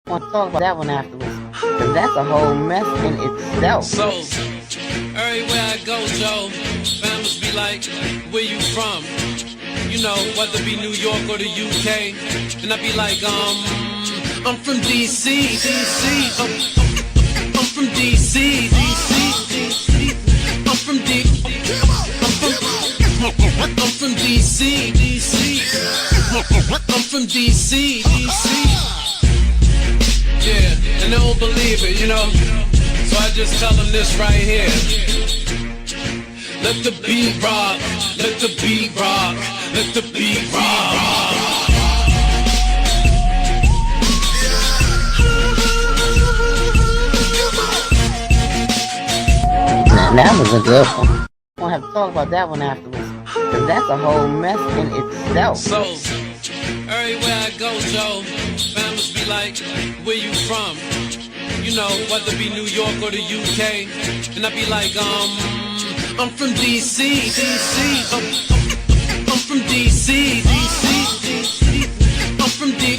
want to talk about that one afterwards. Because that's a whole mess in itself. So, everywhere I go, Joe, families be like, where you from? You know, whether it be New York or the UK. And I be like, I'm from DC, DC. I'm from DC, DC. I'm from D. I'm from DC, DC. I'm from DC, DC. Yeah, and they don't believe it, you know. So I just tell them this right here. Let the beat rock, let the beat rock, let the beat rock. That was a good one. We'll have to talk about that one afterwards. Because that's a whole mess in itself. So, everywhere I go, Joe, families be like, where you from? You know, whether it be New York or the UK. And I be like, I'm from DC, DC. I'm from DC, DC. I'm from D.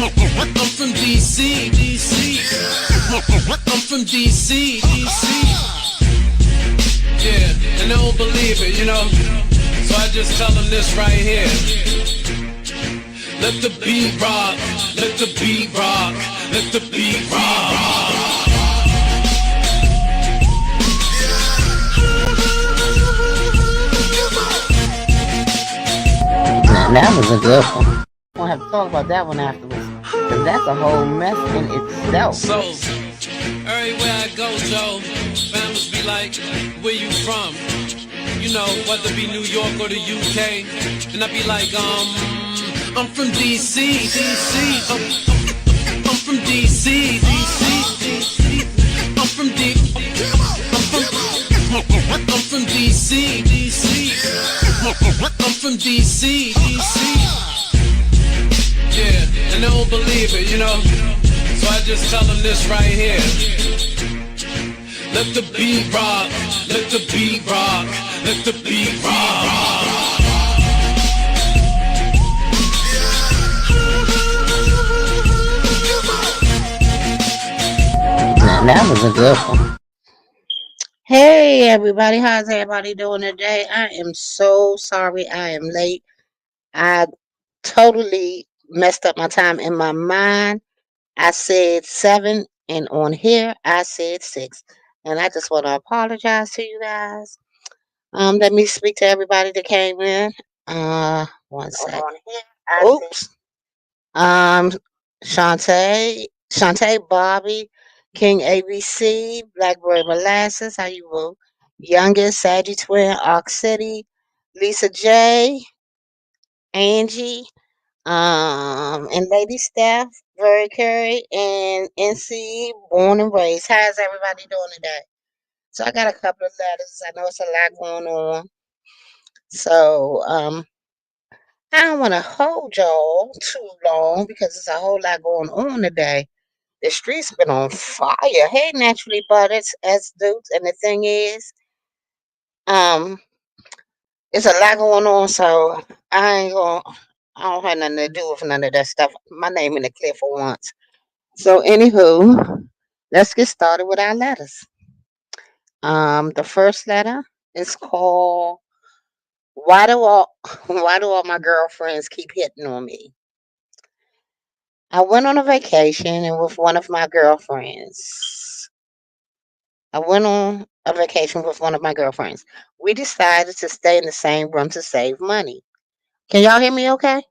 I'm from DC, DC. I'm from DC, DC. Yeah, and they don't believe it, you know. So I just tell them this right here. Let the beat rock, let the beat rock, let the beat rock. That was a good one. We'll have to talk about that one afterwards. Because that's a whole mess in itself. So, everywhere I go, Joe, families be like, where you from? You know, whether it be New York or the UK. And I be like, I'm from DC, DC. I'm from DC, DC. I'm from D. I'm from DC, DC. I'm from DC, DC. Yeah, and they don't believe it, you know. So I just tell them this right here. Let the beat rock, let the beat rock, let the beat rock. That was a good one. Hey everybody, how's everybody doing today? I am so sorry I am late. I totally messed up my time in my mind. I said 7, and on here I said 6. And I just want to apologize to you guys. Let me speak to everybody that came in. One sec. Oops. Um, Shantae, Bobby, King ABC, Blackberry Molasses, how you will? Youngest, Saggy Twin, Arc City, Lisa J, Angie, and Lady Steph, Very Curry, and NC, born and raised. How's everybody doing today? So I got a couple of letters. I know it's a lot going on. So I don't want to hold y'all too long because there's a whole lot going on today. The streets been on fire. Hey, naturally butters as dudes, and the thing is, um, it's a lot going on. So I ain't gonna. I don't have nothing to do with none of that stuff. My name in the clear for once. So, anywho, let's get started with our letters. The first letter is called "Why do all Why do all my girlfriends keep hitting on me?" I went on a vacation and with one of my girlfriends. I went on a vacation with one of my girlfriends. We decided to stay in the same room to save money. Can y'all hear me okay?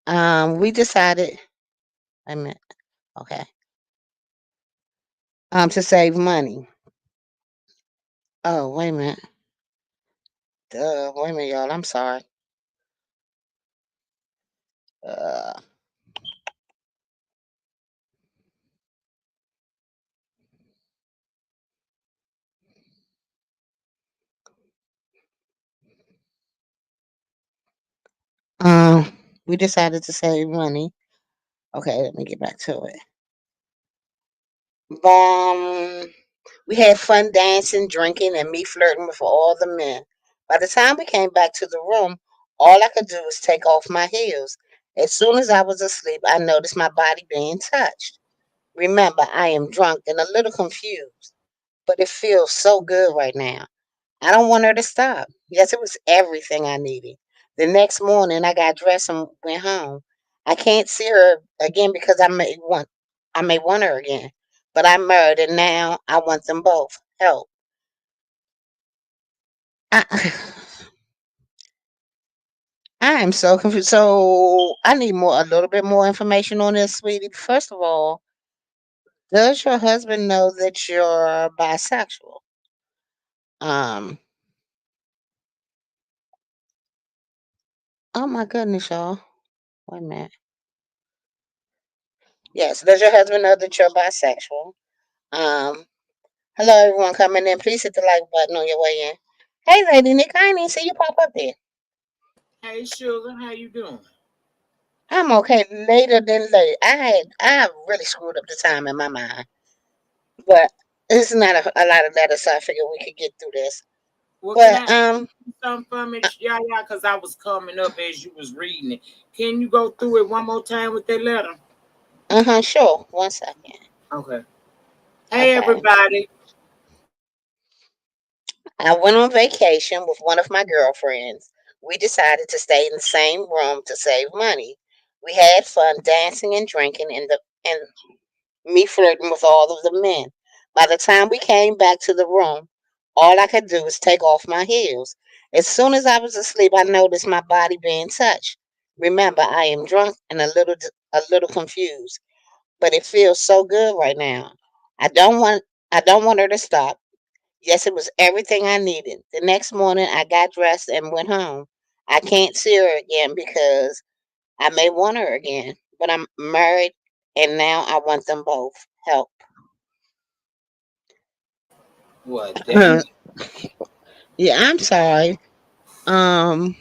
We decided, wait a minute, okay, to save money. Oh, wait a minute. Wait a minute, y'all. I'm sorry. Uh, we decided to save money. Okay, let me get back to it. We had fun dancing, drinking, and me flirting with all the men. By the time we came back to the room, All I could do was take off my heels. As soon as I was asleep, I noticed my body being touched. Remember, I am drunk and a little confused, but it feels so good right now. I don't want her to stop. Yes, it was everything I needed. The next morning, I got dressed and went home. I can't see her again because I may want her again. But I'm married and now I want them both. Help. I, I am so confused. So I need a little bit more information on this, sweetie. First of all, does your husband know that you're bisexual? Um. Oh my goodness, y'all. Wait a minute. Yes. Does your husband know that you're bisexual? Um. Hello, everyone coming in. Please hit the like button on your way in. Hey, Lady Nick, I didn't even see you pop up there. Hey Sugar, how you doing? I'm okay. Later than late. I really screwed up the time in my mind, but it's not a lot of letters, so I figured we could get through this. Well, can But I do something for me? Yeah, yeah, because I was coming up as you was reading it. Can you go through it one more time with that letter? sure. One second. Okay. Hey Okay. everybody. I went on vacation with one of my girlfriends. We decided to stay in the same room to save money. We had fun dancing and drinking and me flirting with all of the men. By the time we came back to the room, all I could do was take off my heels. As soon as I was asleep, I noticed my body being touched. Remember, I am drunk and a little confused, but it feels so good right now. I don't want I don't want her to stop. Yes, it was everything I needed. The next morning, I got dressed and went home. I can't see her again because I may want her again, but I'm married and now I want them both. Help. What? Dang. Yeah, I'm sorry. Um,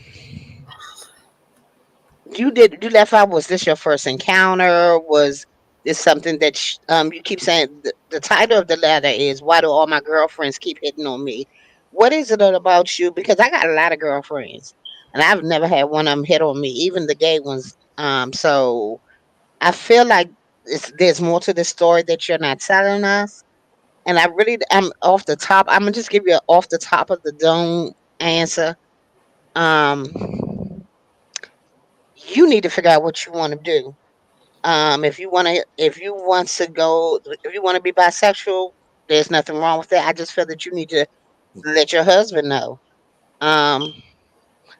you left out. Was this your first encounter? Was this something that you keep saying? The title of the letter is "Why do all my girlfriends keep hitting on me?" What is it about you? Because I got a lot of girlfriends, and I've never had one of them hit on me, even the gay ones. So I feel like there's more to the story that you're not telling us. And I'm off the top. I'm gonna just give you an off the top of the dome answer. Um, you need to figure out what you want to do. If you want to be bisexual, there's nothing wrong with that. I just feel that you need to let your husband know. Um,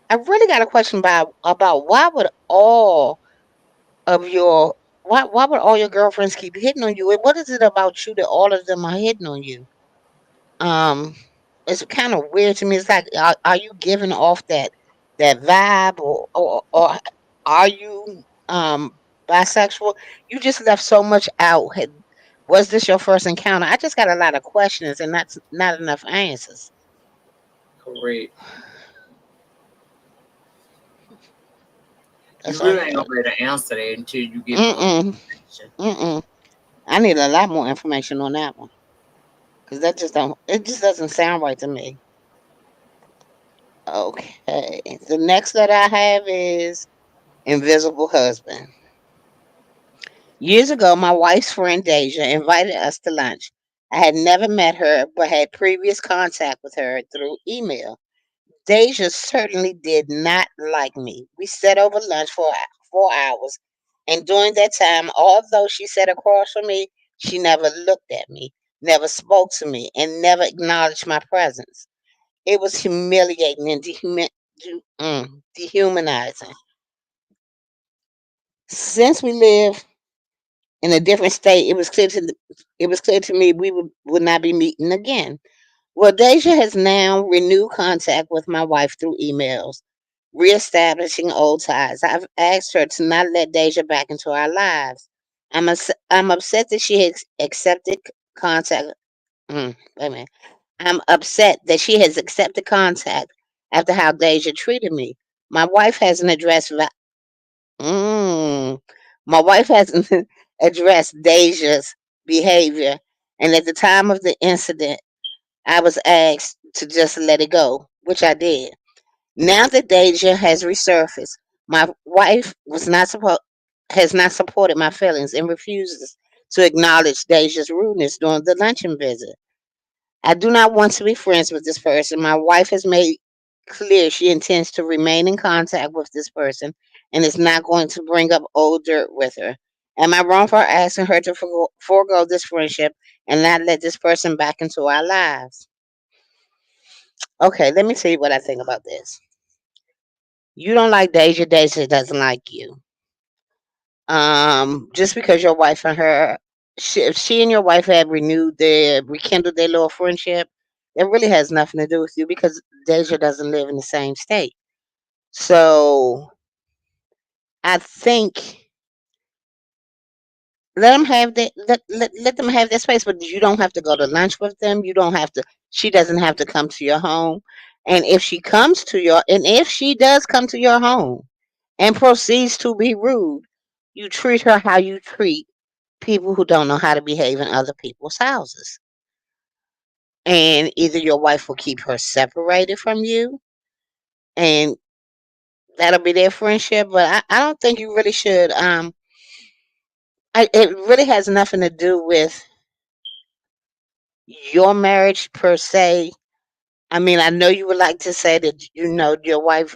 I really got a question about of your why would all your girlfriends keep hitting on you? And what is it about you that all of them are hitting on you? Um, it's kind of weird to me. It's like, are you giving off that vibe, or are you bisexual? You just left so much out. Was this your first encounter? I just got a lot of questions and that's not enough answers. Correct. You That's all really I ain't gonna got. be able to answer that until you get more Mm-mm. information. Mm-mm. I need a lot more information on that one because it just doesn't sound right to me. Okay. The next that I have is Invisible Husband. Years ago, my wife's friend Deja invited us to lunch. I had never met her, but had previous contact with her through email. Deja certainly did not like me. We sat over lunch for 4 hours, and during that time, although she sat across from me, she never looked at me, never spoke to me, and never acknowledged my presence. It was humiliating and dehumanizing. Since we live in a different state, it was clear to me we would not be meeting again. Well, Deja has now renewed contact with my wife through emails, reestablishing old ties. I've asked her to not let Deja back into our lives. I'm upset that she has accepted contact. Wait a minute. I'm upset that she has accepted contact after how Deja treated me. My wife hasn't addressed. Mm, my wife hasn't addressed Deja's behavior, and at the time of the incident, I was asked to just let it go, which I did. Now that Deja has resurfaced, my wife was not supposed has not supported my feelings and refuses to acknowledge Deja's rudeness during the luncheon visit. I do not want to be friends with this person. My wife has made clear she intends to remain in contact with this person and is not going to bring up old dirt with her. Am I wrong for asking her to forego this friendship and not let this person back into our lives? Okay, let me tell you what I think about this. You don't like Deja, Deja doesn't like you. Just because your wife and her, if she and your wife have rekindled their little friendship, it really has nothing to do with you because Deja doesn't live in the same state. So I think let them have their space, but you don't have to go to lunch with them. You don't have to. She doesn't have to come to your home. And if she does come to your home and proceeds to be rude, you treat her how you treat people who don't know how to behave in other people's houses. And either your wife will keep her separated from you, and that'll be their friendship. But I don't think you really should. It really has nothing to do with your marriage per se. I mean, I know you would like to say that your wife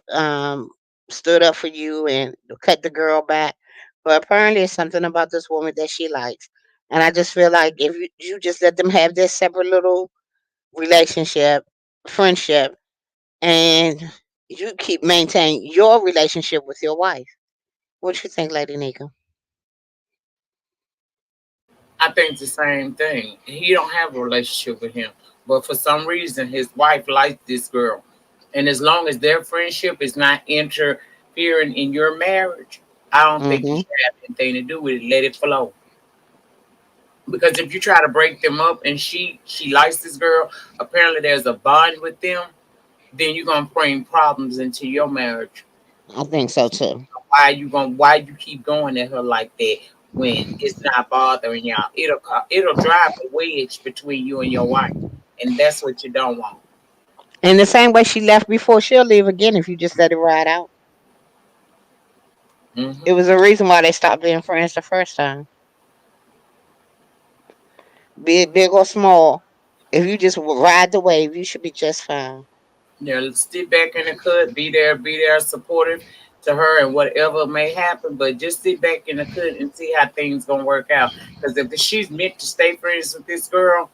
stood up for you and cut the girl back, but apparently it's something about this woman that she likes. And I just feel like if you just let them have their separate little relationship, friendship, and you keep maintain your relationship with your wife. What you think, Lady Nika? I think the same thing. He don't have a relationship with him, but for some reason his wife likes this girl, and as long as their friendship is not interfering in your marriage, I don't think you Mm-hmm. should have anything to do with it. Let it flow. Because if you try to break them up, and she likes this girl, apparently there's a bond with them, then you're gonna bring problems into your marriage. I think so too. Why you keep going at her like that when it's not bothering y'all? It'll drive a wedge between you and your wife, and that's what you don't want. In the same way she left before, she'll leave again if you just let it ride out. It Hmm. was a reason why they stopped being friends the first time. Be it big or small. If you just ride the wave, you should be just fine. Yeah, sit back in the cut, be there, supportive to her and whatever may happen. But just sit back in the cut and see how things gonna work out. Because if she's meant to stay friends with this girl,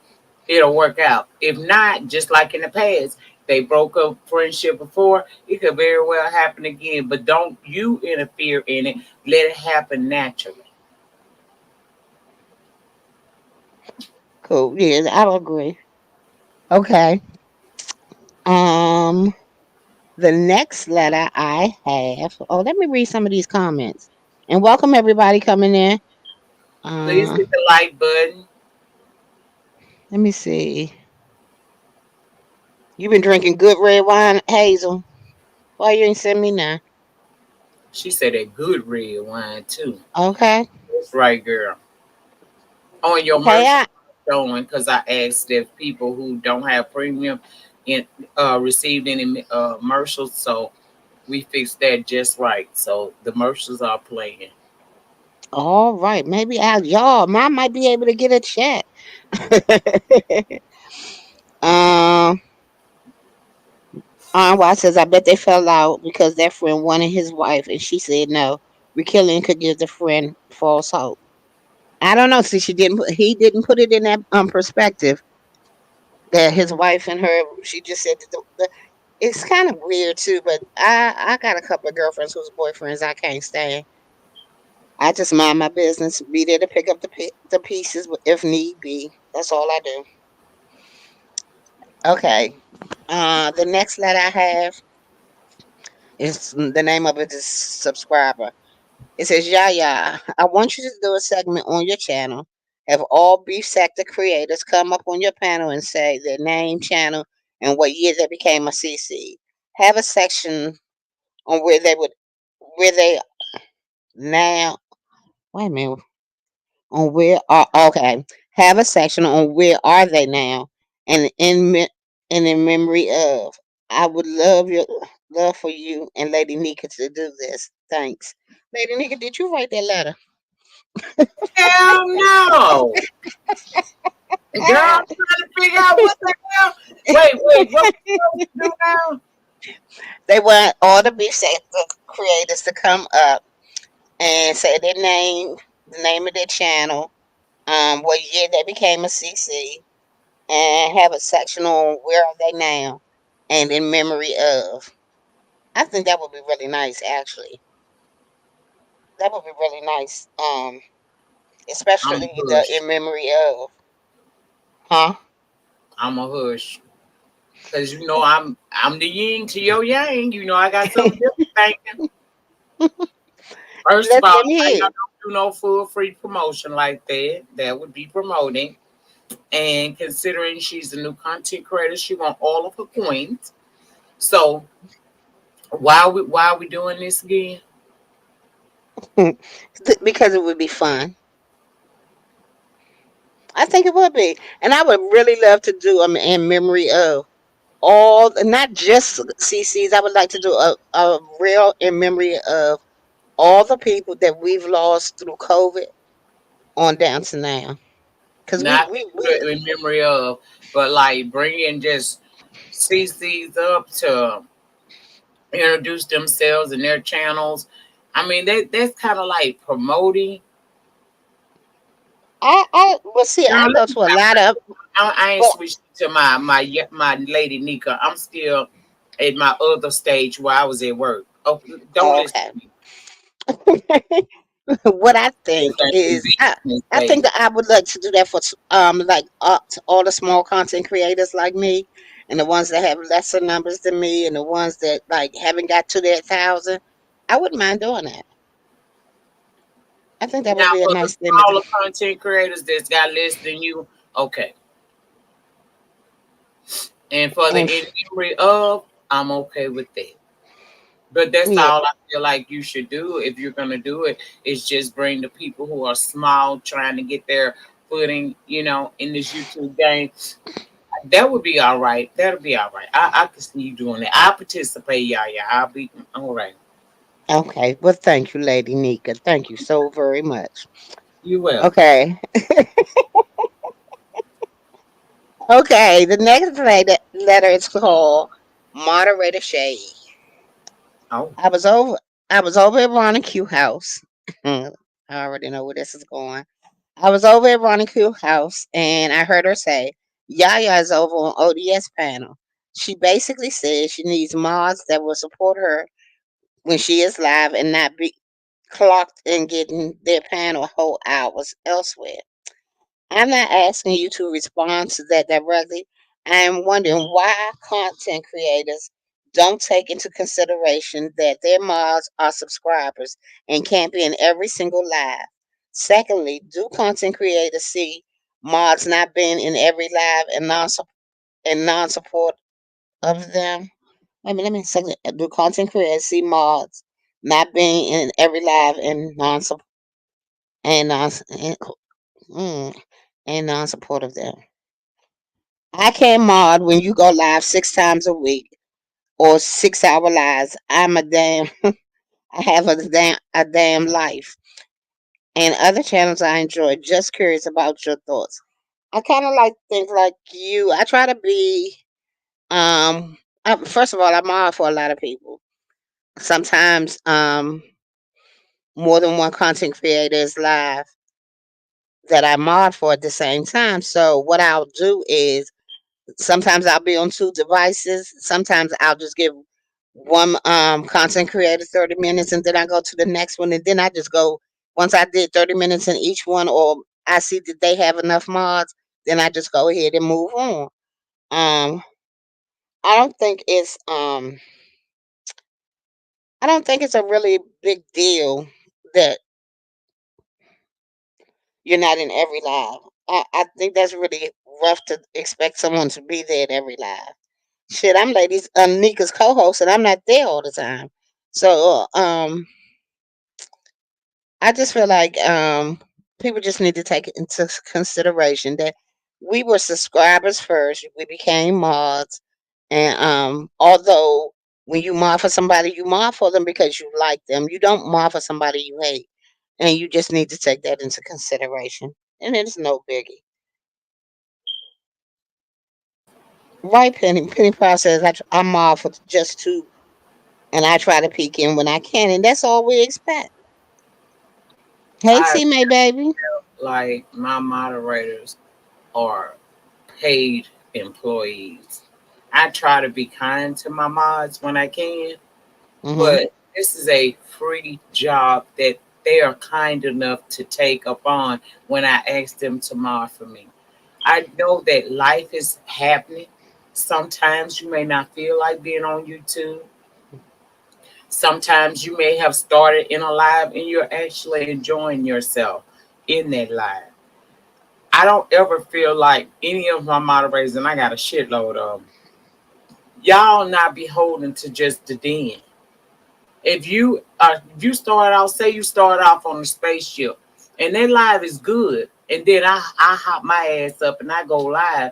it'll work out. If not, just like in the past, they broke up friendship before, it could very well happen again. But don't you interfere in it. Let it happen naturally. Cool. Yeah, I agree. Okay. Um, the next letter I have. Oh, let me read some of these comments. And welcome everybody coming in. Please Uh, hit the like button. let me see. You been drinking good red wine, Hazel? Why you ain't send me now? She said that good red wine too. Okay. That's right, girl. On your Okay. merch showing, because I asked if people who don't have premium in received any commercials, so we fixed that just right. So the commercials are playing. All right. Maybe I might be able to get a check. um. Why says I bet they fell out because that friend wanted his wife and she said no. Rekilling could give the friend false hope. I don't know. See, he didn't put it in that perspective that his wife and her. She just said that it's kind of weird too. But I got a couple of girlfriends whose boyfriends I can't stand. I just mind my business, be there to pick up the pieces if need be. That's all I do. Okay. The next letter I have is the name of it is subscriber. It says, Yaya, I want you to do a segment on your channel. Have all beef sector creators come up on your panel and say their name, channel, and what year they became a CC. Have a section on where they now, wait a minute, on where are, okay. Have a section on where are they now and in memory of. I would Love for you and Lady Nika to do this. Thanks. Lady Nika, did you write that letter? Hell no. Girl, Ah, I'm trying to figure out what the hell. Wait, what we do now? they want all the beef creators to come up and say their name, the name of their channel, what year they became a CC, and have a section on where are they now, and in memory of. I think that would be really nice, actually. That would be really nice. I'm a Especially the hush. in memory of. Huh? I'm a hush. Cause I'm the yin to your yang. I got something different thinking. First of all, Let me I hear. don't do no full free promotion like that. That would be promoting. And considering she's a new content creator, she want all of her coins. So why are we doing this again? Because it would be fun. I think it would be, and I would really love to do them in memory of all, not just CCs. I would like to do a real in memory of all the people that we've lost through COVID on down to now. Because Not in memory of, but like bringing just CCs up to introduce themselves and their channels. I mean, that's kind of like promoting. I well see, Girl, I let go me to a stop. lot of, I ain't well, switched to my lady Nika. I'm still at my other stage where I was at work. Oh, don't listen okay. to me. What I This think ain't is, business, I think baby. that I would like to do that for like to all the small content creators like me, and the ones that have lesser numbers than me, and the ones that like haven't got to their 1,000. I wouldn't mind doing that. I think that would Now be a for the nice thing to do. smaller content creators that's got less than you, okay. And for the And in memory of, I'm okay with that. But that's yeah, all I feel like you should do if you're gonna do it. Is just bring the people who are small, trying to get their footing, in this YouTube game. That would be all right. That'll be all right. I can see you doing that. I'll participate, yeah, yeah. I'll be all right. okay. Well, thank you, Lady Nika. Thank you so very much. You will. Okay, okay. The next letter is called Moderator Shade. Oh, I was over. I was over at Ronnie Q house. I already know where this is going. I was over at Ronnie Q house, and I heard her say, "Yaya is over on ODS panel." She basically said she needs mods that will support her when she is live and not be clocked and getting their panel whole hours elsewhere. I'm not asking you to respond to that directly. I am wondering why content creators don't take into consideration that their mods are subscribers and can't be in every single live. Secondly, do content creators see mods not being in every live and non support of them? Let me second. Do content creators see mods not being in every live and non and non and, mm, and non support of them? I can't mod when you go live 6 times a week or 6 hour lives. I'm a damn. I have a damn life and other channels I enjoy. Just curious about your thoughts. I kind of like things like you. I try to be. First of all, I'm mod for a lot of people. Sometimes more than one content creator is live that I mod for at the same time. So what I'll do is sometimes I'll be on two devices. Sometimes I'll just give one content creator 30 minutes and then I go to the next one and then I just go once I did 30 minutes in each one or I see that they have enough mods, then I just go ahead and move on. Um I don't think it's I don't think it's a really big deal that you're not in every live. I think that's really rough to expect someone to be there at every live. Shit, I'm ladies Nika's co-host and I'm not there all the time. So I just feel like people just need to take it into consideration that we were subscribers first, we became mods, and although When you mob for somebody, you mob for them because you like them. You don't mob for somebody you hate. And you just need to take that into consideration. And it's no biggie. Right, Penny? Penny Pie says, I'm mob for just two, and I try to peek in when I can, and that's all we expect. Hey, I T May, baby. like my moderators are paid employees. I try to be kind to my mods when I can, Mm-hmm. but this is a free job that they are kind enough to take upon when I ask them to mod for me. I know that life is happening. Sometimes you may not feel like being on YouTube. Sometimes you may have started in a live and you're actually enjoying yourself in that live. I don't ever feel like any of my moderators, and I got a shitload of them, y'all not beholden to just the den. If you start out, say you start off on the spaceship, and that live is good, and then I hop my ass up and I go live.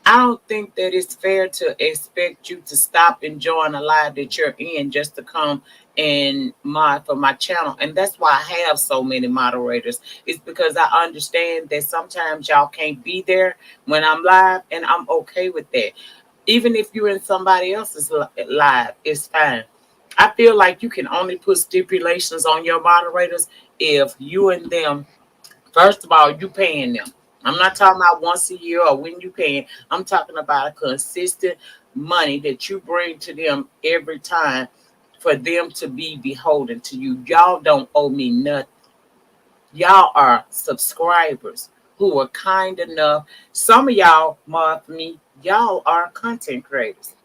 I don't think that it's fair to expect you to stop enjoying the live that you're in just to come and mod for my channel. And that's why I have so many moderators. It's because I understand that sometimes y'all can't be there when I'm live, and I'm okay with that. Even if you're in somebody else's live, it's fine. I feel like you can only put stipulations on your moderators if you and them, first of all, you paying them. I'm not talking about once a year or when you paying. I'm talking about a consistent money that you bring to them every time for them to be beholden to you. Y'all don't owe me nothing. Y'all are subscribers who are kind enough. Some of y'all, more for me, y'all are content creators.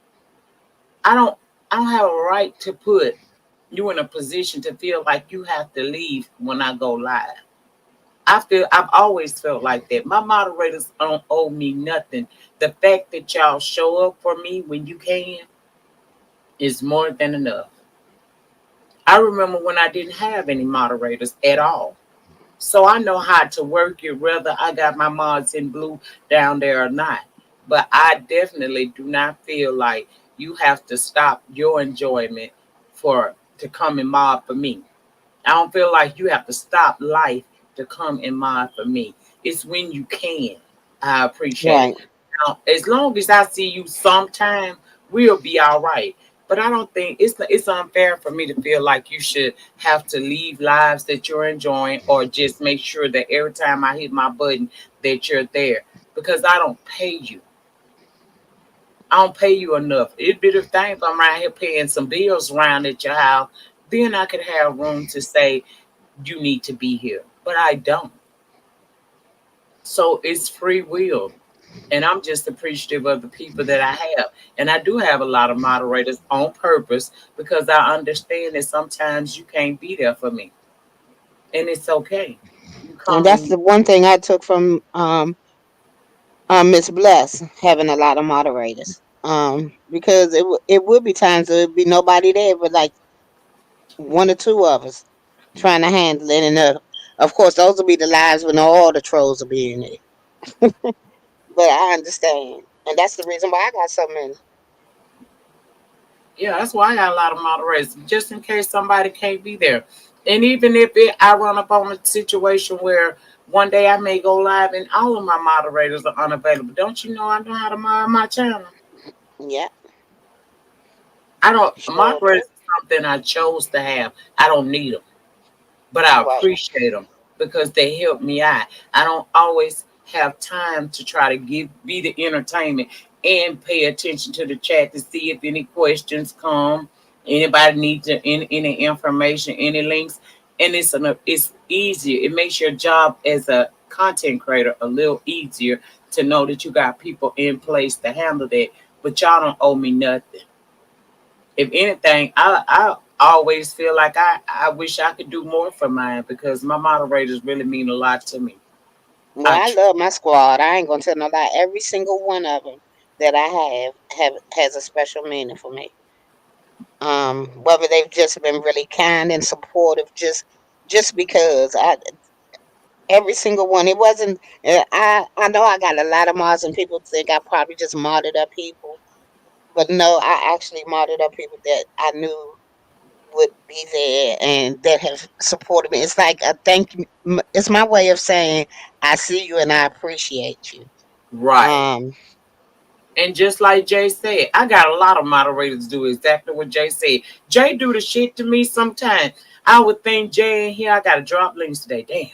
I don't I don't have a right to put you in a position to feel like you have to leave when I go live. I've always felt like that. My moderators don't owe me nothing. The fact that y'all show up for me when you can is more than enough. I remember when I didn't have any moderators at all. So I know how to work it whether I got my mods in blue down there or not. But I definitely do not feel like you have to stop your enjoyment for to come and mod for me. I don't feel like you have to stop life to come and mod for me. It's when you can. I appreciate it. Right. Now, as long as I see you sometime, we'll be all right. But I don't think it's unfair for me to feel like you should have to leave lives that you're enjoying or just make sure that every time I hit my button that you're there because I don't pay you. I don't pay you enough. It'd be the thing if I'm around here paying some bills around at your house, then I could have room to say you need to be here. But I don't. So it's free will. And I'm just appreciative of the people that I have. And I do have a lot of moderators on purpose because I understand that sometimes you can't be there for me. And it's okay. You And come that's and the one thing I took from Miss Bless having a lot of moderators. Because it would be times there would be nobody there but like one or two of us trying to handle it, and of course those will be the lives when all the trolls will be in it. But I understand, and that's the reason why I got so many. yeah, that's why I got a lot of moderators, just in case somebody can't be there. And even if I run up on a situation where one day I may go live and all of my moderators are unavailable, don't you know I know how to mod my channel? Yeah, I don't. sure Moderators do. is something I chose to have. I don't need them, but I Right. appreciate them because they help me out. I don't always have time to try to be the entertainment and pay attention to the chat to see if any questions come, anybody needs any information, any links, and it's easier. It makes your job as a content creator a little easier to know that you got people in place to handle that. But y'all don't owe me nothing. If anything, I always feel like I wish I could do more for mine because my moderators really mean a lot to me. No, I I love my squad. I ain't gonna tell no lie. Every single one of them that I have has a special meaning for me. Whether they've just been really kind and supportive, just because every single one. It wasn't. I know I got a lot of mods, and people think I probably just modded up people. But no, I actually modeled up people that I knew would be there and that have supported me. It's like a thank you. It's my way of saying I see you and I appreciate you. Right. Um, And just like Jay said, I got a lot of moderators do exactly what Jay said. Jay do the shit to me sometimes. I would think Jay in here, I got to drop links today. Damn.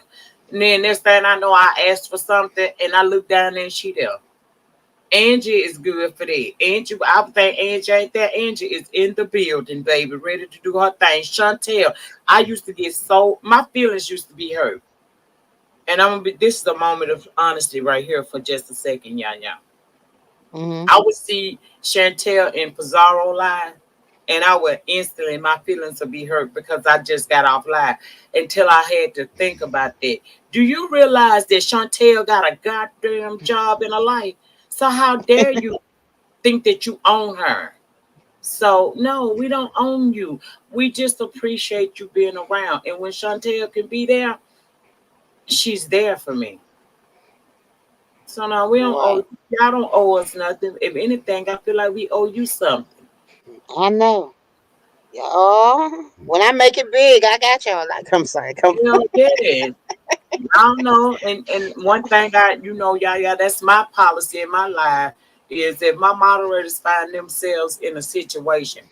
And then next thing I know, I asked for something and I look down there and she there. Angie is good for that. Angie, I would think Angie ain't there. Angie is in the building, baby, ready to do her thing. Chantel, I used to get so, my feelings used to be hurt. And I'm gonna be, this is a moment of honesty right here for just a second, y'all. mhm. I would see Chantel and Pizarro live, and I would instantly, my feelings would be hurt because I just got off live until I had to think about that. Do you realize that Chantel got a goddamn job in her life? So how dare you think that you own her? So no, we don't own you. We just appreciate you being around. And when Chantel can be there, she's there for me. So no, we don't owe Right. y'all don't owe us nothing. If anything, I feel like we owe you something. I know. Yeah. Oh, when I make it big, I got y'all. Like, I'm sorry. Come. Hell yeah. I don't know. And one thing yeah, that's my policy in my life is if my moderators find themselves in a situation,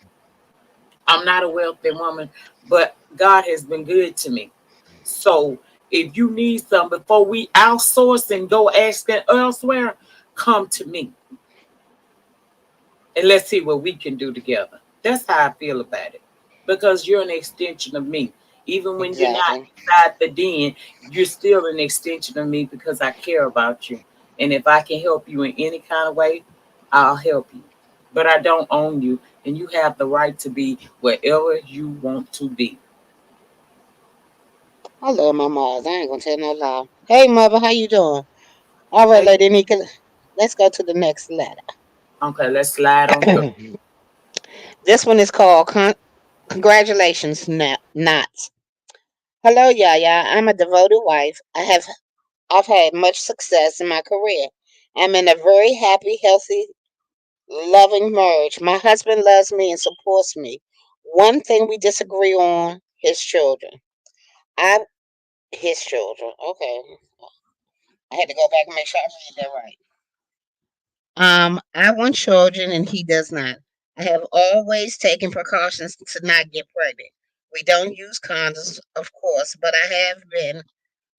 I'm not a wealthy woman, but God has been good to me. So if you need something before we outsource and go asking elsewhere, come to me and let's see what we can do together. That's how I feel about it. Because you're an extension of me. Even when you're not Exactly. inside the den, you're still an extension of me because I care about you. And if I can help you in any kind of way, I'll help you. But I don't own you, and you have the right to be wherever you want to be. I love my moms. I ain't gonna tell no lie. Hey, mother, how you doing? All right, Hey, Lady Nika. Let's go to the next letter. okay, let's slide on through. This one is called Congratulations, Knots. Hello, Yaya. I'm a devoted wife. I've had much success in my career. I'm in a very happy, healthy, loving marriage. My husband loves me and supports me. One thing we disagree on: his children. I his children. Okay, I had to go back and make sure I read that right. I want children and he does not. I have always taken precautions to not get pregnant. We don't use condoms, of course, but I have been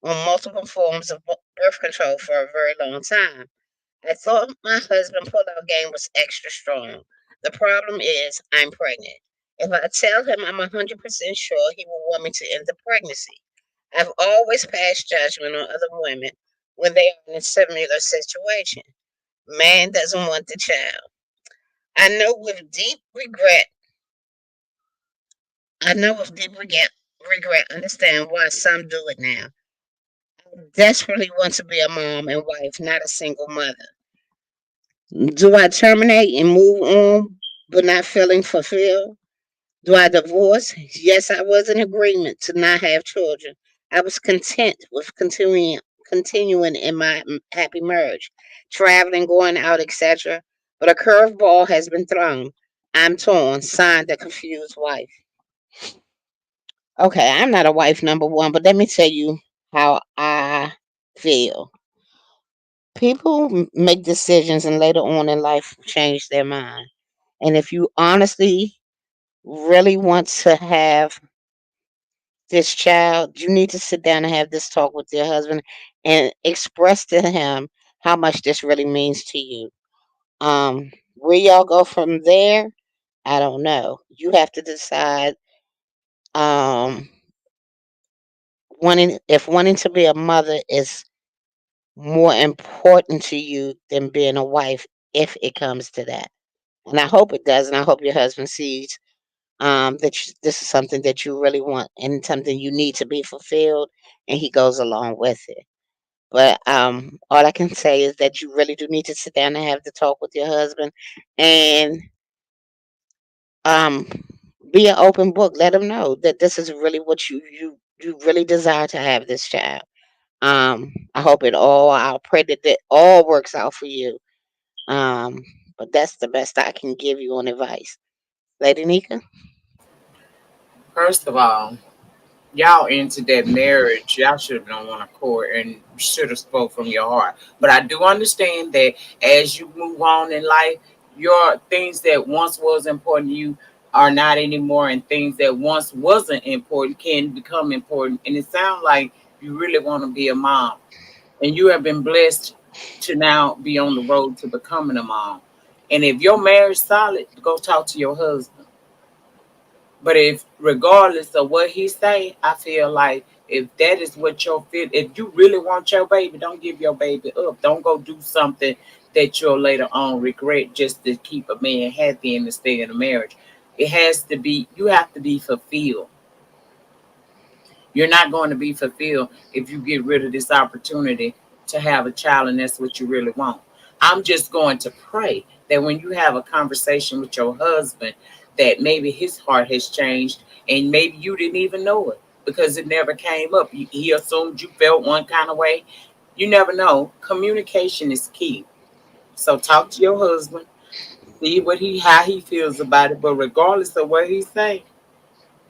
on multiple forms of birth control for a very long time. I thought my husband pull-out game was extra strong. The problem is I'm pregnant. If I tell him I'm 100% sure, he will want me to end the pregnancy. I've always passed judgment on other women when they are in a similar situation. Man doesn't want the child. I know with deep regret, I know with deep regret, understand why some do it now. I desperately want to be a mom and wife, not a single mother. Do I terminate and move on, but not feeling fulfilled? Do I divorce? Yes, I was in agreement to not have children. I was content with continuing in my happy marriage, traveling, going out, etc. But a curveball has been thrown. I'm torn. Signed, the confused wife. Okay, I'm not a wife, number one, but let me tell you how I feel. People make decisions and later on in life change their mind. And if you honestly really want to have this child, you need to sit down and have this talk with your husband and express to him how much this really means to you. Where y'all go from there, I don't know. You have to decide um wanting to be a mother is more important to you than being a wife if it comes to that. And I hope it does, and I hope your husband sees that this is something that you really want and something you need to be fulfilled, and he goes along with it. But all I can say is that you really do need to sit down and have the talk with your husband, and um, be an open book. Let him know that this is really what you really desire to have this child. I hope it all. I'll pray that it all works out for you. Um, But that's the best I can give you on advice. Lady Nika? First of all, y'all into that marriage, y'all should have been on one accord and should have spoke from your heart. But I do understand that as you move on in life, your things that once was important to you are not anymore, and things that once wasn't important can become important. And it sounds like you really want to be a mom, and you have been blessed to now be on the road to becoming a mom. And if your marriage solid, go talk to your husband. But if regardless of what he say, I feel like if that is what your fit, if you really want your baby, don't give your baby up. Don't go do something that you'll later on regret just to keep a man happy and to stay in a marriage. It has to be, you have to be fulfilled. You're not going to be fulfilled if you get rid of this opportunity to have a child and that's what you really want. I'm just going to pray that when you have a conversation with your husband, that maybe his heart has changed and maybe you didn't even know it because it never came up. He assumed you felt one kind of way. You never know. Communication is key. So talk to your husband, see what he how he feels about it. But regardless of what he say,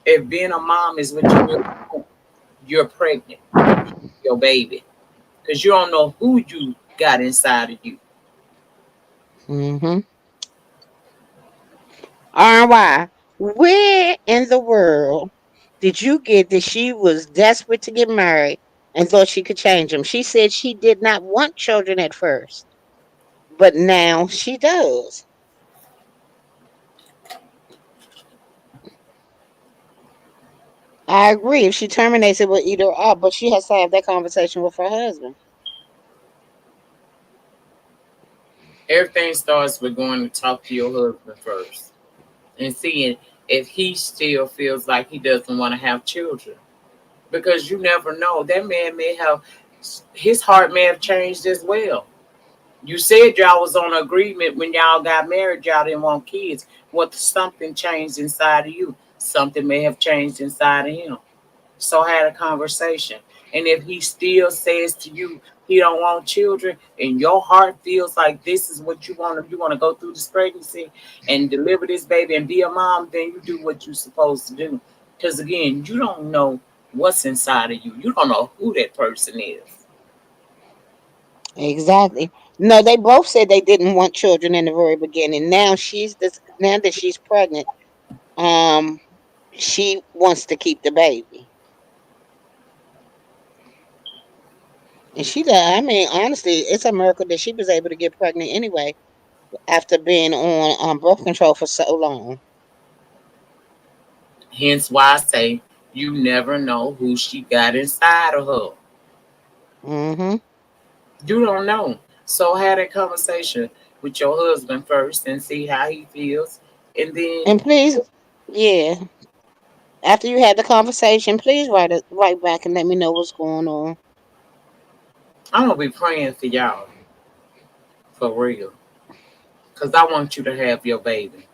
if being a mom is what you really want, you're pregnant your baby because you don't know who you got inside of you. Mm-hmm. RY, where in the world did you get that she was desperate to get married and thought she could change him? She said she did not want children at first, but now she does. I agree. If she terminates it, will eat her up, but she has to have that conversation with her husband. Everything starts with going to talk to your husband first and seeing if he still feels like he doesn't want to have children. Because you never know. That man may have, his heart may have changed as well. You said y'all was on agreement when y'all got married, y'all didn't want kids. What something changed inside of you? Something may have changed inside of him. So had a conversation. And if he still says to you he don't want children and your heart feels like this is what you want to go through this pregnancy and deliver this baby and be a mom, then you do what you're supposed to do. Because again, you don't know what's inside of you. You don't know who that person is. Exactly. No, they both said they didn't want children in the very beginning. Now now that she's pregnant, um, she wants to keep the baby. And she does. I mean, honestly, it's a miracle that she was able to get pregnant anyway after being on birth control for so long. Hence why I say you never know who she got inside of her. Hmm. You don't know. So have that conversation with your husband first and see how he feels. And then And please, yeah, after you had the conversation, please write back and let me know what's going on. I'm gonna be praying for y'all for real. Cause I want you to have your baby.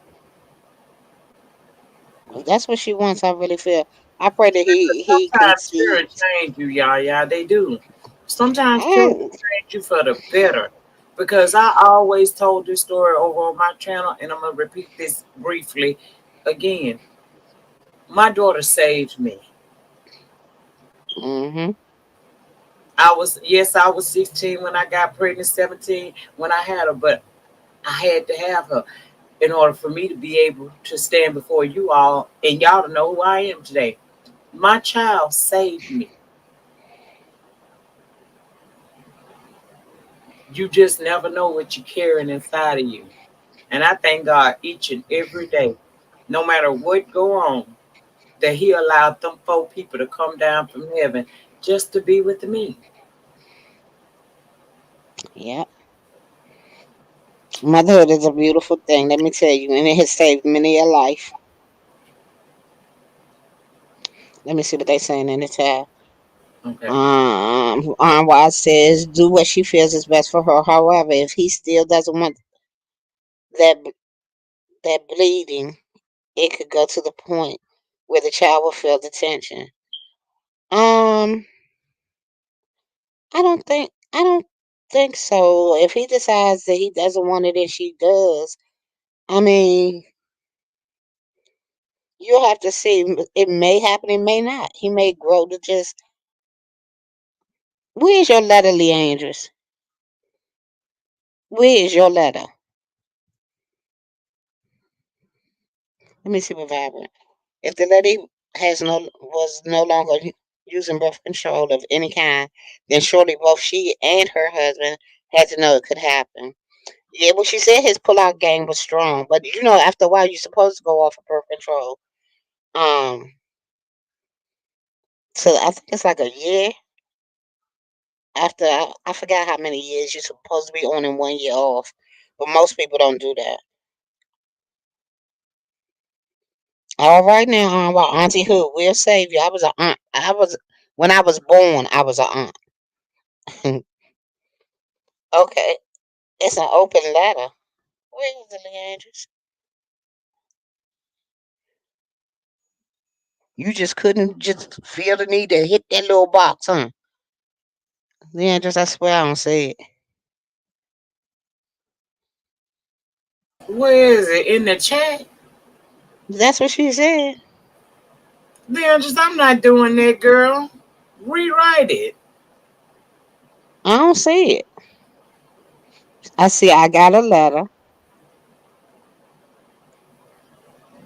If that's what she wants, I really feel. I pray that he Sometimes children conceives. change you, y'all. Yeah, they do. Sometimes children Mm, change you for the better. Because I always told this story over on my channel, and I'm gonna repeat this briefly again. My daughter saved me. mm-hmm. I was 16 when I got pregnant, 17 when I had her, but I had to have her in order for me to be able to stand before you all and y'all to know who I am today. My child saved me. You just never know what you're carrying inside of you. And I thank God each and every day, no matter what go on, that He allowed them four people to come down from heaven just to be with me. Yeah. Motherhood is a beautiful thing, let me tell you, and it has saved many a life. Let me see what they saying in the chat. Okay. Wise says, do what she feels is best for her. However, if he still doesn't want that that bleeding, it could go to the point where the child will feel the tension. Um, I don't think I don't. think so. If he decides that he doesn't want it and she does, I mean, you'll have to see. It may happen, it may not. He may grow to just. Where's your letter, Leandris? Where's your letter? Let me see what vibrant. If the lady has no was no longer using birth control of any kind, then surely both she and her husband had to know it could happen. Yeah, well, she said his pullout game was strong, but after a while, you're supposed to go off of birth control. Um, so I think it's like a year after. I forgot how many years you're supposed to be on and 1 year off, but most people don't do that. All right now, well, Auntie Who, we'll save you. I was a aunt. I was when I was born. I was a aunt. Okay, it's an open letter. Where is it, Leandris? You just couldn't just feel the need to hit that little box, huh? Leandris, I swear I don't see it. Where is it? In the chat? That's what she said. Then just I'm not doing that, girl. Rewrite it. I don't see it. I see I got a letter,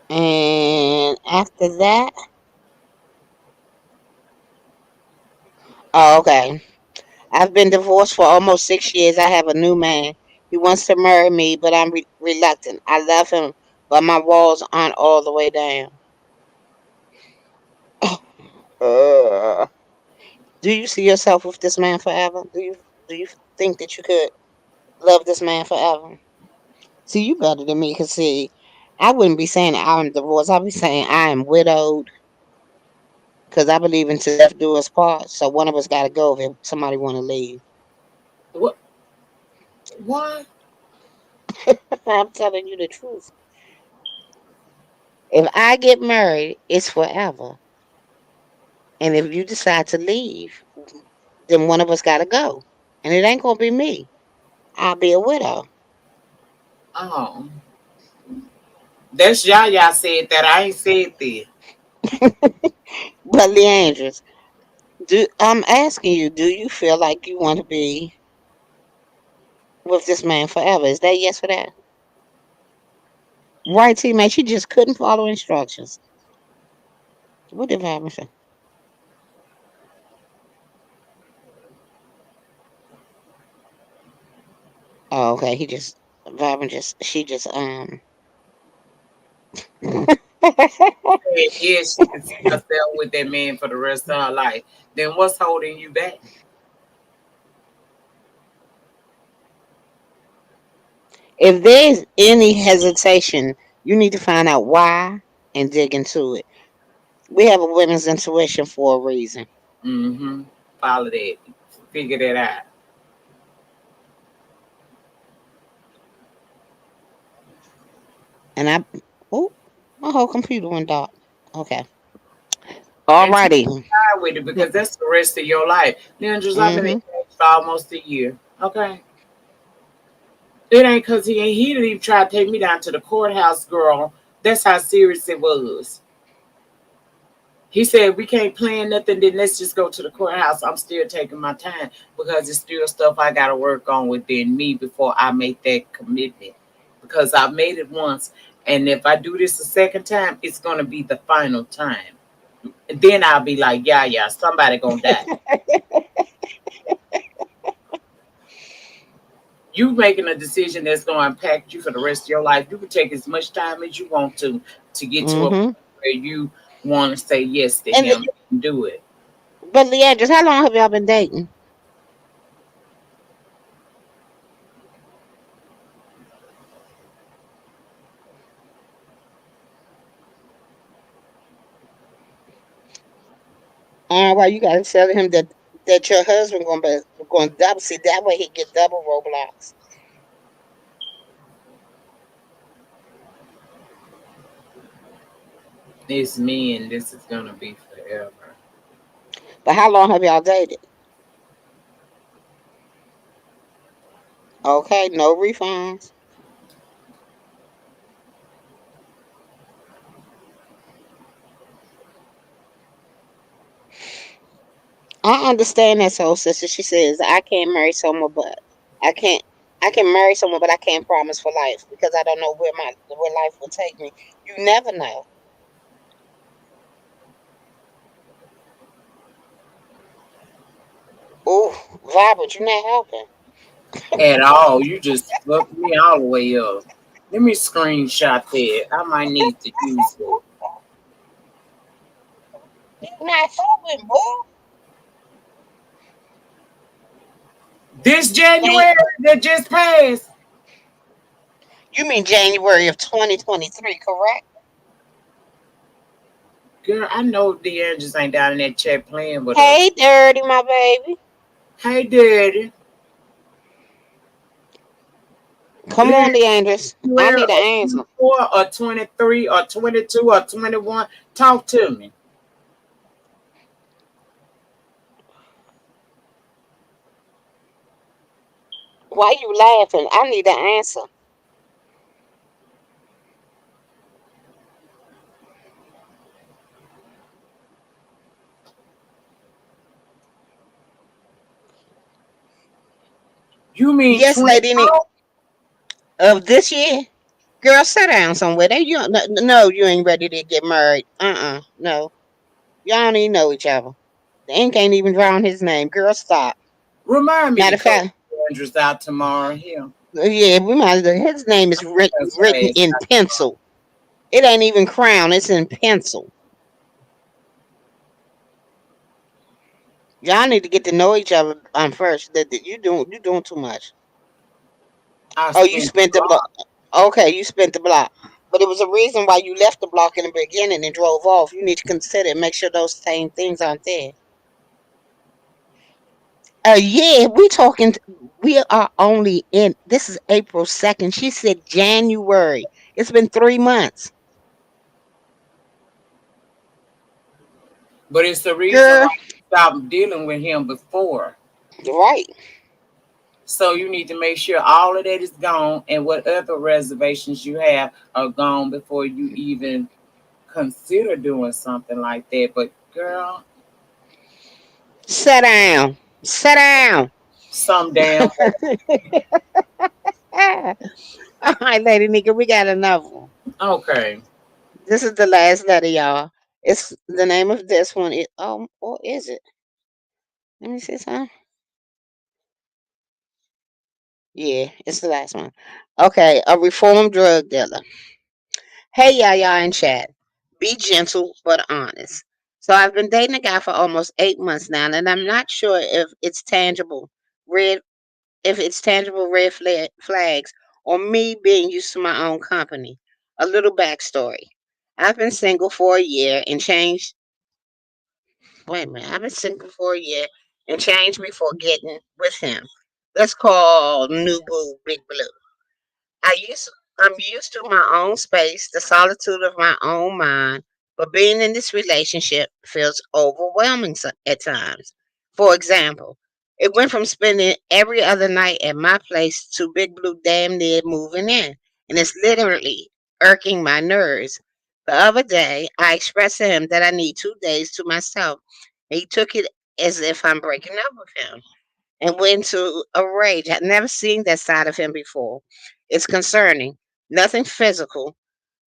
and after that, oh, okay. I've been divorced for almost 6 years. I have a new man. He wants to marry me, but I'm reluctant. I love him, but my walls aren't all the way down. Uh, do you see yourself with this man forever? Do you think that you could love this man forever? See, you better than me, cause see, I wouldn't be saying I'm divorced. I'd be saying I am widowed, cause I believe in to death do us part. So one of us got to go if somebody want to leave. What? What? I'm telling you the truth. If I get married, it's forever. And if you decide to leave, then one of us got to go. And it ain't going to be me. I'll be a widow. Oh, that's Yaya said that. I ain't said that. But Leandris, I'm asking you, do you feel like you want to be with this man forever? Is that yes for that? Right, teammate? She just couldn't follow instructions. What did Vibram say? Oh, okay. Vibram she just, Said yes, she can see herself with that man for the rest of her life. Then what's holding you back? if there's any hesitation, you need to find out why and dig into it. We have a women's intuition for a reason. Mm-hmm. Follow that. Figure that out. And oh, my whole computer went dark. Okay. And take Alrighty. your time with it because that's the rest of your life. Now, just I've been Mm-hmm. engaged for almost a year. Okay. It ain't cause he didn't even try to take me down to the courthouse, girl. That's how serious it was. He said we can't plan nothing, then let's just go to the courthouse. I'm still taking my time because it's still stuff I gotta work on within me before I make that commitment. Because I made it once, and if I do this a second time, it's gonna be the final time. And then I'll be like, yeah, yeah, somebody gonna die. You making a decision that's gonna impact you for the rest of your life. You can take as much time as you want to get to a point Mm-hmm. where you want to say yes to And him and do it. but Leandris, how long have y'all been dating? Well, you gotta tell him that your husband gonna double. See, that way he get double Roblox. It's me, and this is gonna be forever. But how long have y'all dated? Okay, no refunds. I understand that soul sister. She says I can't marry someone, but I can't. I can marry someone, but I can't promise for life because I don't know where life will take me. You never know. Ooh, Robert, you're not helping. At all. You just fucked me all the way up. Let me screenshot that. I might need to use it. You're not helping, boy. This Jan- January that just passed. You mean January of 2023, correct? Girl, I know DeAndrews ain't down in that chat playing with us. Hey, Dirty, my baby. Hey, Daddy. Come Let on, it Leandris. I January need or an answer. 24 or 23 or 22 or 21. Talk to me. Why you laughing? I need an answer. You mean Yes, 24? lady, of this year. Girl, sit down somewhere. No, you ain't ready to get married. No. Y'all don't even know each other. The ink ain't even drawn his name. Girl, stop. Remind me to Matter of cut fact, DeAndrews out tomorrow here. yeah, we might as well. His name is That's written fast in out tomorrow. pencil. It ain't even crown. It's in pencil. Y'all need to get to know each other first. That you doing too much. I Oh, you spent spent the block. Okay, you spent the block. But it was a reason why you left the block in the beginning and drove off. You need to consider and make sure those same things aren't there. Yeah, we are only in, this is April 2nd. She said January. It's been 3 months. but it's the reason why Girl, you stopped dealing with him before. right. So you need to make sure all of that is gone and what other reservations you have are gone before you even consider doing something like that. But girl, Sit down. Sit down. some damn All right, Lady Nika, we got another one. okay. This is the last letter, y'all. It's the name of this one. Or is it? Let me see something. Yeah, it's the last one. Okay, a reformed drug dealer. Hey, y'all in chat. Be gentle but honest. So I've been dating a guy for almost 8 months now, and I'm not sure red, if it's tangible red flags, or me being used to my own company. A little backstory. I've been single for a year and changed. Wait a minute. I've been single for a year and changed before getting with him. Let's call new boo Big Blue. I'm used to my own space, the solitude of my own mind, but being in this relationship feels overwhelming at times. For example, it went from spending every other night at my place to Big Blue damn near moving in, and it's literally irking my nerves. The other day, I expressed to him that I need 2 days to myself. He took it as if I'm breaking up with him and went into a rage. I'd never seen that side of him before. It's concerning. Nothing physical,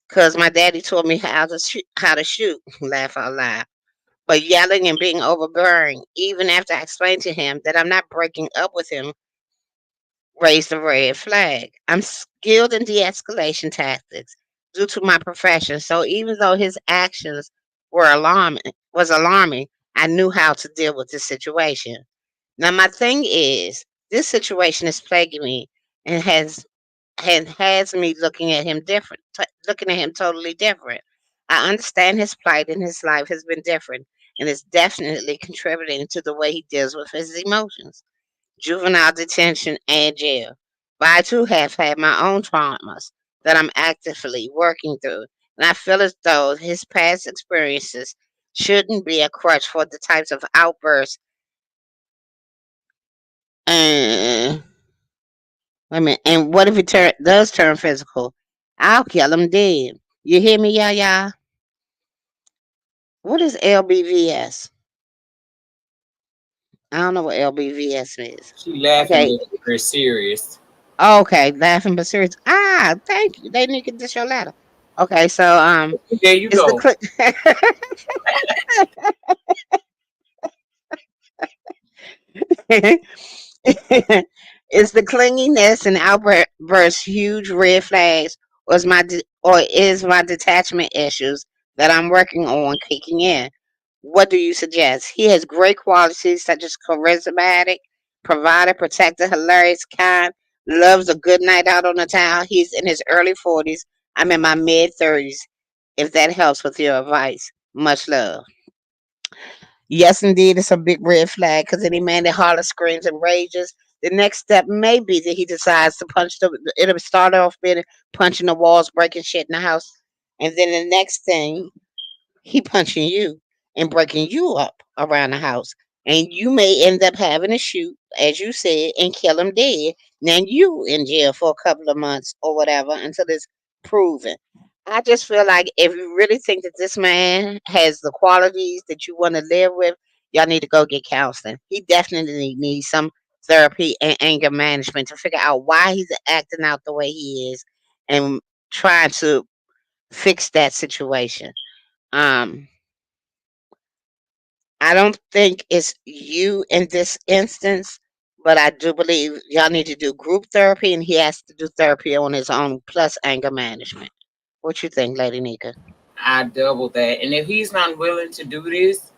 because my daddy taught me how to shoot. Laugh out loud. But yelling and being overbearing, even after I explained to him that I'm not breaking up with him, raised a red flag. I'm skilled in de-escalation tactics due to my profession. So even though his actions were alarming, was alarming, I knew how to deal with the situation. Now my thing is, this situation is plaguing me and has me looking at him totally different. I understand his plight and his life has been different, and it's definitely contributing to the way he deals with his emotions. Juvenile detention and jail. But I too have had my own traumas that I'm actively working through, and I feel as though his past experiences shouldn't be a crutch for the types of outbursts. Uh, Wait a minute. And what if it does turn physical? I'll kill him dead. You hear me, y'all? What is LBVS? I don't know what LBVS is. She laughing, Okay. but very serious. Okay. Laughing but serious. Ah, thank you. They need to get this your letter. Okay. So There you is the go. click. Is the clinginess and outbursts huge red flags, or is my detachment issues that I'm working on kicking in? What do you suggest? He has great qualities such as charismatic, provider, protector, hilarious, kind, loves a good night out on the town. He's in his early 40s. I'm in my mid 30s. If that helps with your advice, much love. Yes, indeed, it's a big red flag because any man that hollers, screams, and rages, the next step may be that he decides to punch the. It'll start off being punching the walls, breaking shit in the house, and then the next thing he punching you and breaking you up around the house. And you may end up having to shoot, as you said, and kill him dead. Now you in jail for a couple of months or whatever until it's proven. I just feel like if you really think that this man has the qualities that you want to live with, y'all need to go get counseling. He definitely needs some therapy and anger management to figure out why he's acting out the way he is and trying to fix that situation. Um, I don't think it's you in this instance, but I do believe y'all need to do group therapy, and he has to do therapy on his own plus anger management. What you think, Lady Nika? I double that. And if he's not willing to do this,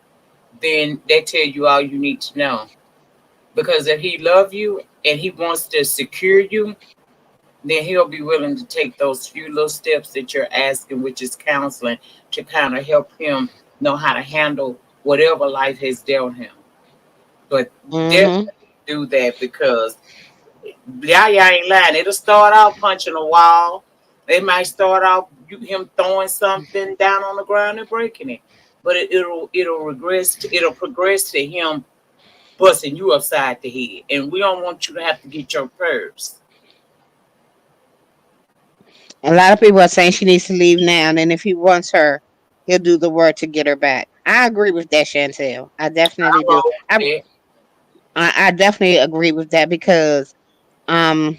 then that tell you all you need to know. Because if he love you and he wants to secure you, then he'll be willing to take those few little steps that you're asking, which is counseling, to kind of help him know how to handle whatever life has dealt him. But Mm-hmm. definitely do that because y'all ain't lying. It'll start out punching a wall. It might start out him throwing something down on the ground and breaking it. But it'll progress to him busting you upside the head. And we don't want you to have to get your purse. A lot of people are saying she needs to leave now, and then if he wants her, he'll do the work to get her back. I agree with that, Chantel. I I definitely do. roll I with that. I definitely agree with that because um,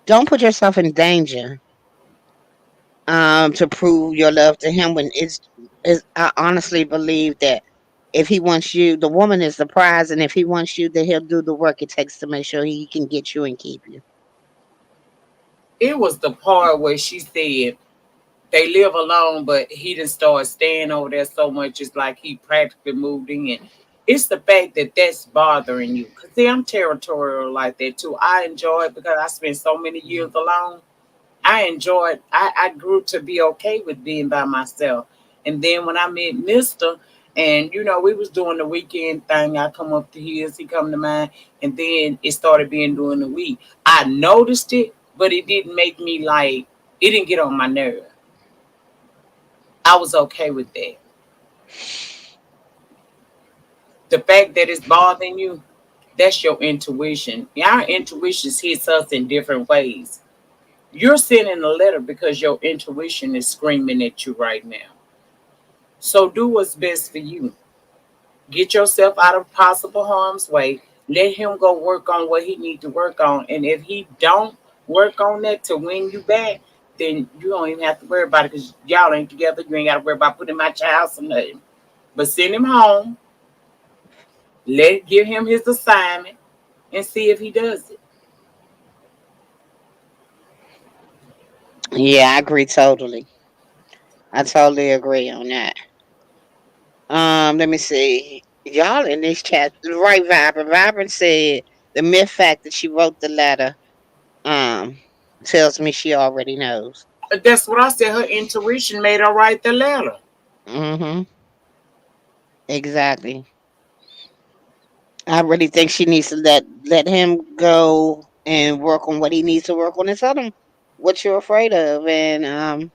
don't put yourself in danger to prove your love to him when it's I honestly believe that if he wants you, the woman is the prize, and if he wants you, then he'll do the work it takes to make sure he can get you and keep you. It was the part where she said they live alone, but he didn't start staying over there so much. It's like he practically moved in. It's the fact that that's bothering you. Cause see, I'm territorial like that too. I enjoy it because I spent so many years alone. I enjoyed. I grew to be okay with being by myself. And then when I met Mister, and we was doing the weekend thing. I come up to his, he come to mine, and then it started being during the week. I noticed it, but it didn't make me like. It didn't get on my nerve. I was okay with that. The fact that it's bothering you, that's your intuition. Our intuition hits us in different ways. You're sending a letter because your intuition is screaming at you right now. So do what's best for you. Get yourself out of possible harm's way. Let him go work on what he need to work on. And if he don't work on that to win you back, then you don't even have to worry about it because y'all ain't together. You ain't got to worry about putting him out your house or nothing. But send him home. Give him his assignment and see if he does it. Yeah, I agree totally. I totally agree on that. Let me see. Y'all in this chat, right? Vibrant. Vibrant said the mere fact that she wrote the letter um tells me she already knows. That's what I said. Her intuition made her write the letter. Mm-hmm. Exactly. I really think she needs to let him go and work on what he needs to work on and tell him what you're afraid of and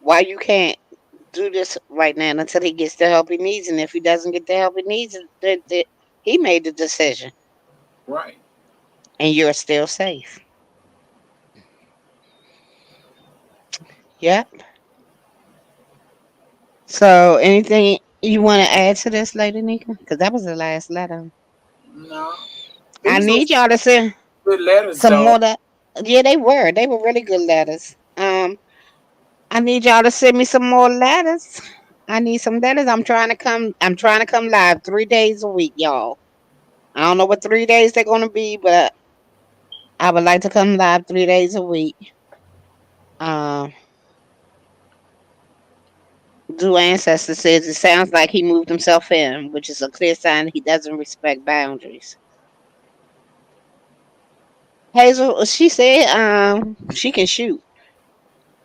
why you can't do this right now until he gets the help he needs. And if he doesn't get the help he needs, he made the decision. Right. and you're still safe. Yep. So, anything you want to add to this, Lady Nika? Because that was the last letter. No, I these are need y'all to send good letters some though. more. Yeah, they were. They were really good letters. I need y'all to send me some more letters. I need some letters. I'm trying to come. I'm trying to come live 3 days a week, y'all. I don't know what 3 days they're gonna be, but I would like to come live 3 days a week. Um, Do Ancestor says it sounds like he moved himself in, which is a clear sign he doesn't respect boundaries. Hazel, she said, she can shoot.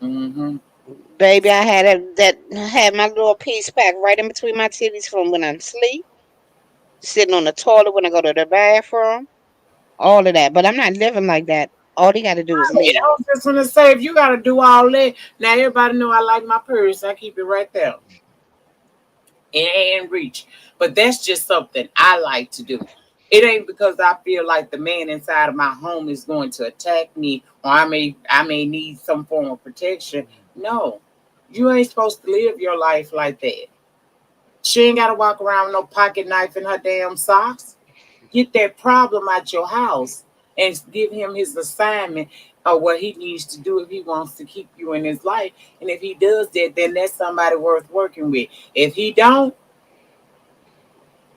Mm-hmm. Baby, I had that had my little piece pack right in between my titties from when I'm asleep, sitting on the toilet when I go to the bathroom, all of that. But I'm not living like that. All they got to do is I leave. was just gonna say, if you gotta do all that, now everybody know I like my purse. I keep it right there and reach. But that's just something I like to do. It ain't because I feel like the man inside of my home is going to attack me, or I may need some form of protection. No, you ain't supposed to live your life like that. She ain't gotta walk around with no pocket knife in her damn socks. Get that problem out your house and give him his assignment of what he needs to do if he wants to keep you in his life. And if he does that, then that's somebody worth working with. If he don't,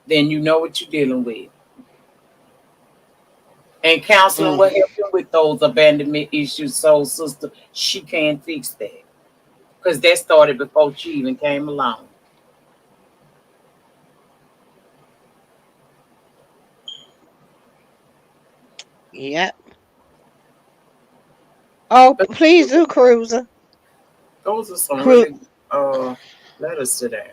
then you know what you're dealing with. And counseling will Mm, help him with those abandonment issues. So, sister, she can't fix that because that started before she even came along. yep. Oh, But please do, Cruiser. those are some Cru- really good letters today.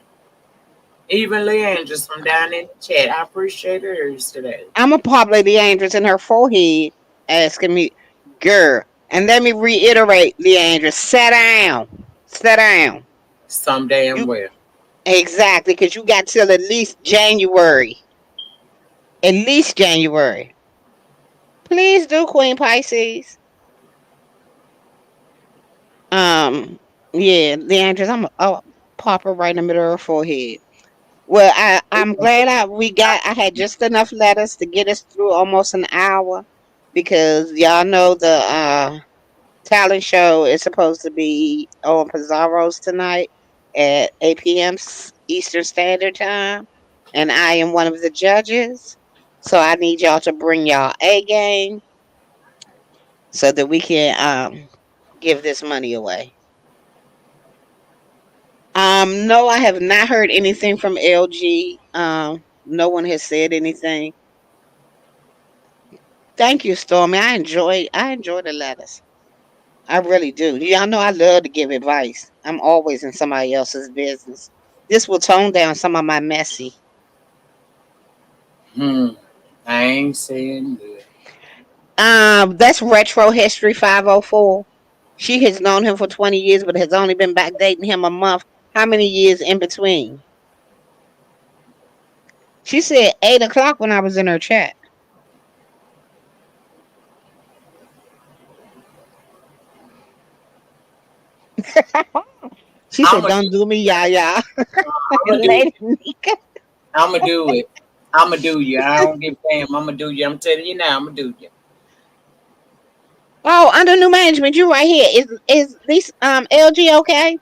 Even Leandra's from down in the chat. I appreciate hers today. I'm a pop Lady Andrews in her forehead asking me, girl. And let me reiterate, Leandra, sit down. Sit down. Some damn You well. exactly, because you got till at least January. At least January. Please do, Queen Pisces. Um, yeah, Leandra, I'll pop her right in the middle of her forehead. Well, I'm glad I had just enough letters to get us through almost an hour because y'all know the talent show is supposed to be on Pizarro's tonight at 8 p.m. Eastern Standard Time, and I am one of the judges. So I need y'all to bring y'all A game so that we can give this money away. No, I have not heard anything from LG. No one has said anything. Thank you, Stormy. I enjoy the letters. I really do. Y'all know I love to give advice. I'm always in somebody else's business. This will tone down some of my messy. Hmm. I ain't saying good. That's Retro History 504. She has known him for 20 years, but has only been back dating him a month. How many years in between? She said 8 o'clock when I was in her chat. She I'm said, gonna do "Don't do me, it. yah." I'm gonna do it. Lady Nika. I'm gonna do it. I'm gonna do you. I don't give a damn. I'm gonna do you. I'm telling you now. I'm gonna do you. Oh, under new management, you right here. Is this LG okay?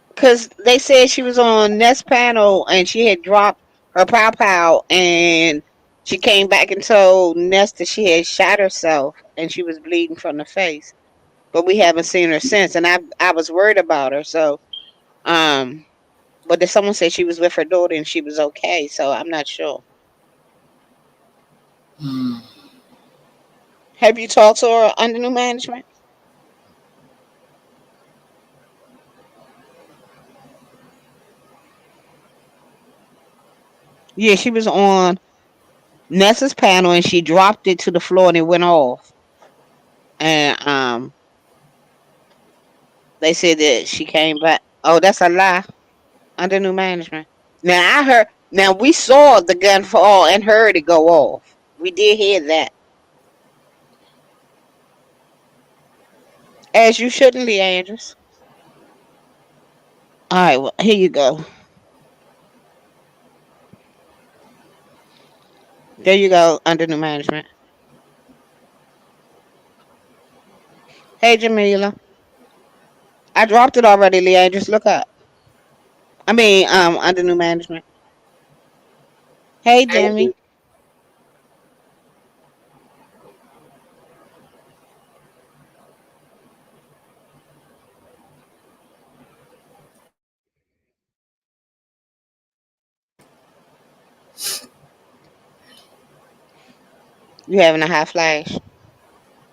Because they said she was on Nest panel and she had dropped her pow pow and she came back and told Nest that she had shot herself and she was bleeding from the face. But we haven't seen her since, and I was worried about her. So um, but then someone said she was with her daughter and she was okay. So I'm not sure. Hmm. Have you talked to her under new management? Yeah, she was on Nessa's panel and she dropped it to the floor and it went off. And they said that she came back. Oh, that's a lie. Under new management. Now I heard. Now we saw the gun fall and heard it go off. We did hear that. As you shouldn't, Leandris. All right, well, here you go. There you go, under new management. Hey, Jamila. I dropped it already, Leandris. Look up. I mean, under new management. Hey, Hey, Demi. You having a high flash?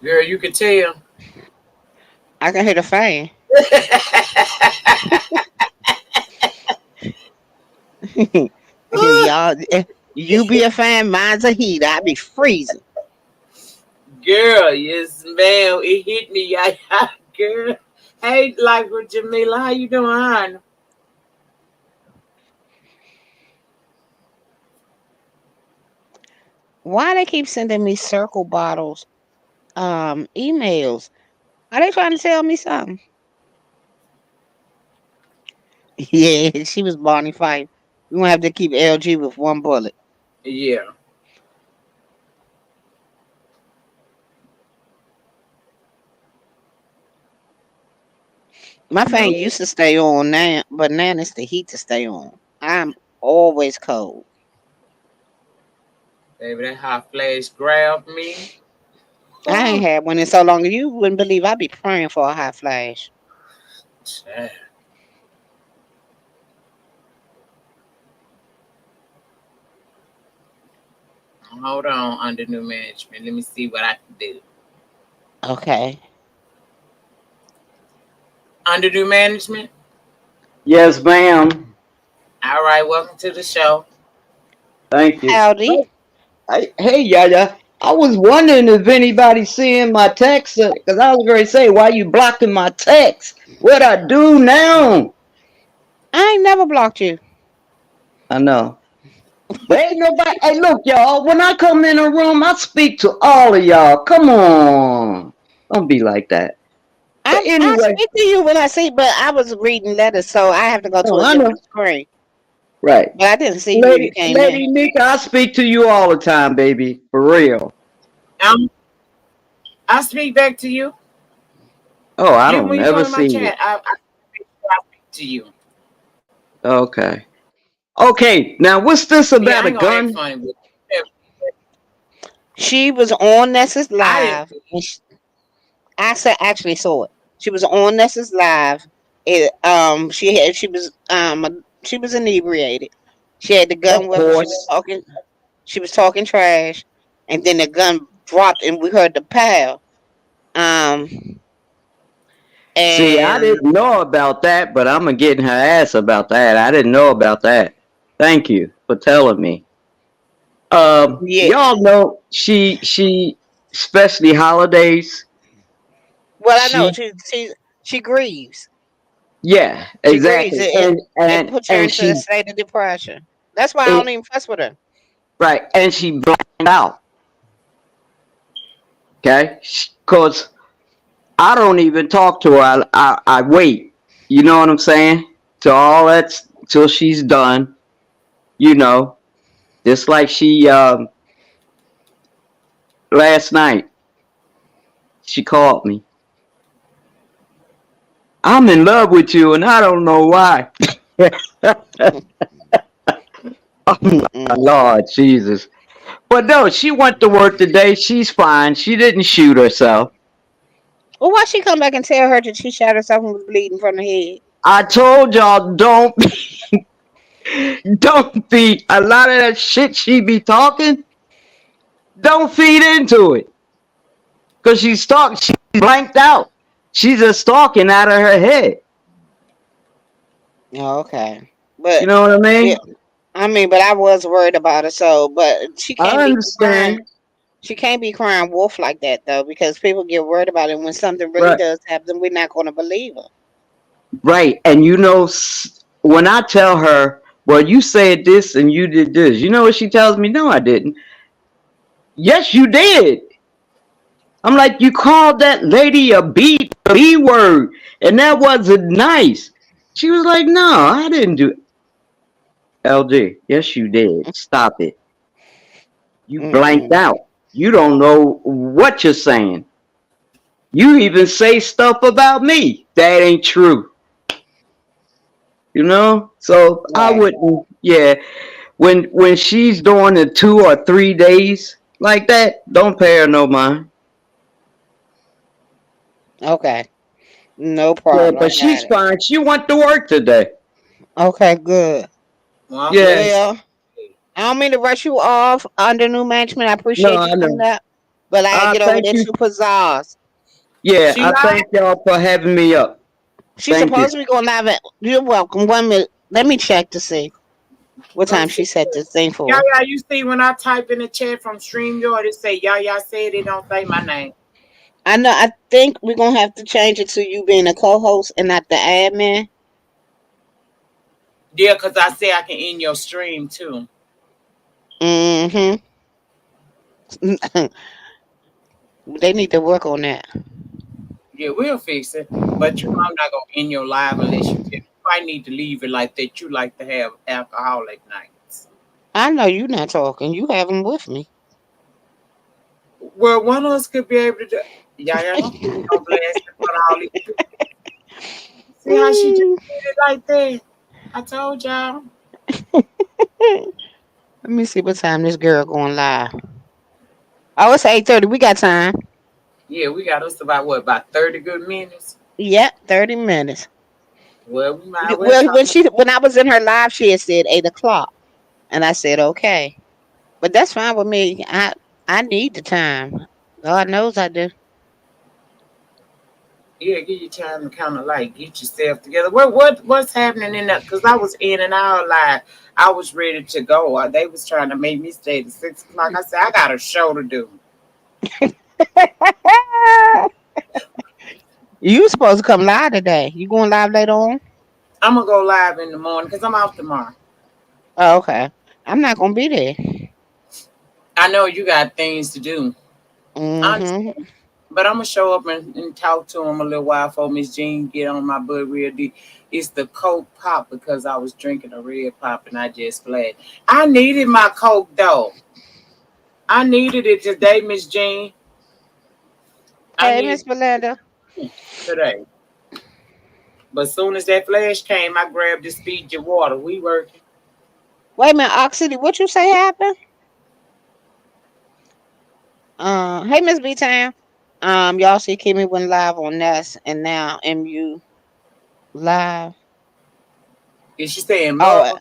girl, you can tell. I can hear the fan. Y'all, you be a fan, mine's a heat. I be freezing. Girl, yes, ma'am. It hit me. Girl. Hey, like with Jamila, how you doing, hon? Why they keep sending me circle bottles emails? Are they trying to tell me something? Yeah, she was Barney Fife. We gonna have to keep LG with one bullet. Yeah. My fan No, used to stay on now, but now it's the heat to stay on. I'm always cold. baby, that hot flash grabbed me. I ain't Oh, had one in so long. You wouldn't believe I be praying for a hot flash. child. Hold on, under new management. Let me see what I can do. Okay. Under new management. Yes, ma'am. All right, welcome to the show. Thank you. Howdy. Hey, Yaya. I was wondering if anybody seeing my text because I was going to say, why you blocking my text? What I do now? I ain't never blocked you. I know. But ain't nobody. Hey, look, y'all. When I come in a room, I speak to all of y'all. Come on. Don't be like that. But I anyway, speak to you when I see, but I was reading letters, so I have to go to oh, a I know. different screen. Right. But I didn't see you when you Lady, came in. Lady Nika, I speak to you all the time, baby. For real. Um, I speak back to you. Oh, I You don't when you come never in my see chat, it. I speak to you. Okay. Okay. Now, what's this Yeah, about I a ain't gonna act gun? funny, but She was on Nessa's I didn't. live, and actually saw it. She was on Nessa's live. She was inebriated. She had the gun Of with her. course. She was talking trash, and then the gun dropped, and we heard the pow. Um, See, I and didn't know about that, but I'm gonna get in her ass about that. I didn't know about that. Thank you for telling me. yeah, Y'all know especially holidays. well, I know She, she grieves. yeah, She grieves. exactly, It puts her and into a she, state of depression. That's why I it, don't even fuss with her. right, and she blacked out. Okay, cause I don't even talk to her. I wait. You know what I'm saying? Till all that's till she's done. You know, just like she last night. She called me. I'm in love with you, and I don't know why. Oh my Mm-mm. Lord, Jesus. But no, she went to work today. She's fine. She didn't shoot herself. Well, why she come back and tell her that she shot herself and was bleeding from the head? I told y'all don't be a lot of that shit she be talking. Don't feed into it. Cause she's blanked out. She's just talking out of her head. Oh, okay, You but know what I yeah, mean? I mean, but I was worried about her. So, but she can't I be crying. understand. She can't be crying wolf like that though, because people get worried about it when something really Right. does happen. We're not going to believe her. Right. And you know, when I tell her, well, you said this and you did this, you know what she tells me? No, I didn't. Yes, you did. I'm like, you called that lady a B word, and that wasn't nice. She was like, no, I didn't do. LD, yes, you did. Stop it. You blanked Mm-mm. out. You don't know what you're saying. You even say stuff about me that ain't true. You know? So I Right. wouldn't. Yeah. When she's doing the 2 or 3 days like that, don't pay her no mind. Okay. No Yeah, problem. I but got she's it. fine. She went to work today. Okay, good. Well, I'm Yeah. glad. Well, I don't mean to rush you off under new management. I No, appreciate you I coming know. up, but I gotta get over Thank there you. to pizzazz. Yeah, She I lied. thank y'all for having me up. She's Thank you. supposed to be going live at. You're welcome. 1 minute. Let me check to see what Go time see. she set this thing Yeah, for. yeah. You see when I type in the chat from StreamYard, it say yeah, said it don't say my name. I know. I think we're gonna have to change it to you being a co-host and not the admin. Yeah, cause I say I can end your stream too. Mm-hmm. They need to work on that. Yeah, we'll fix it. But you know, I'm not gonna end your live unless you tell me. I need to leave it like that. You like to have alcoholic nights. I know you not talking. You have them with me. Well, one of us could be able to do. Yeah, yeah, don't put me on blast in front of all these people. See how she just Mm. did it like that? I told y'all. Let me see what time this girl going live. Oh, it's 8:30. We got time. Yeah, we got us about what, about 30 good minutes? Yep, 30 minutes. Well, we might well Well, talk. when I was in her live, she had said 8 o'clock, and I said okay, but that's fine with me. I need the time. God knows I do. Yeah, give you time to kind of like get yourself together. What's happening in that? Because I was in and out like I was ready to go. They was trying to make me stay to 6 o'clock. I said I got a show to do. You supposed to come live today. You going live later on? I'm gonna go live in the morning because I'm off tomorrow. Oh, okay. I'm not gonna be there. I know you got things to do. I Mm-hmm. understand. But I'm gonna show up and talk to him a little while for Miss Jean get on my butt real deep. It's the Coke pop because I was drinking a red pop and I just flat. I needed my Coke though. I needed it today, Miss Jean. I Hey, needed Miss Belinda. it today. But as soon as that flash came, I grabbed this Fiji water. We working. Wait a minute, Oxity, what you say happened? Hey, Miss B Town. Y'all see Kimmy went live on Nest, and now MU live. Is she saying Oh, mother?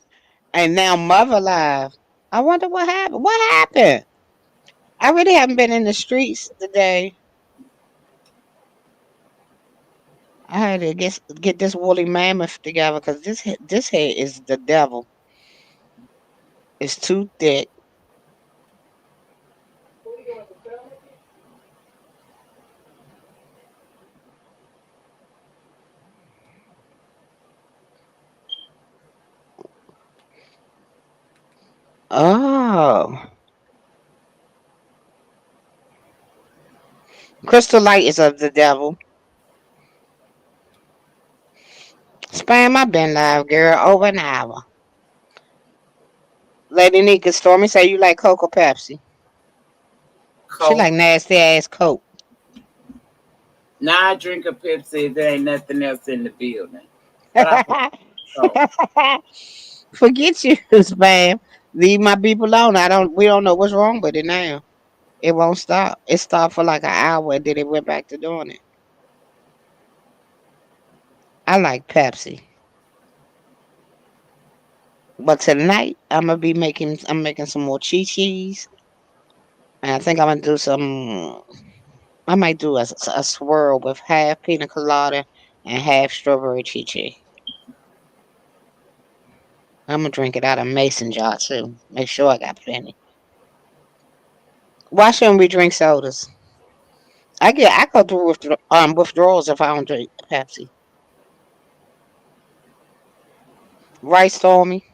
and now Mother live. I wonder what happened. What happened? I really haven't been in the streets today. I had to get this woolly mammoth together because this head is the devil. It's too thick. Oh, Crystal Light is of the devil. Spam, I've been live, girl, over an hour. Lady Nika Stormy say you like Coke or Pepsi. She like Coke. nasty ass Coke. Now I drink a Pepsi if there ain't nothing else in the building. But I prefer Coke. Forget you, spam. Leave my people alone. I don't. We don't know what's wrong with it now. It won't stop. It stopped for like an hour and then it went back to doing it. I like Pepsi, but tonight I'm making some more cheese, and I think I'm gonna do some. I might do a swirl with half pina colada and half strawberry chi. I'm gonna drink it out of mason jar too. Make sure I got plenty. Why shouldn't we drink sodas? I go through withdrawals if I don't drink Pepsi. Right, Stormy?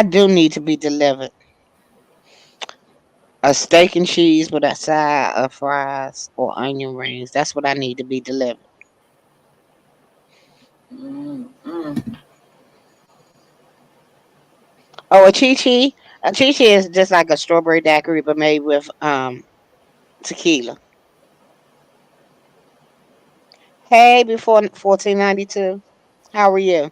I do need to be delivered a steak and cheese with a side of fries or onion rings. That's what I need to be delivered. Mm, mm. Oh, a chi chi. A chi chi is just like a strawberry daiquiri, but made with tequila. Hey, before 1492. How are you?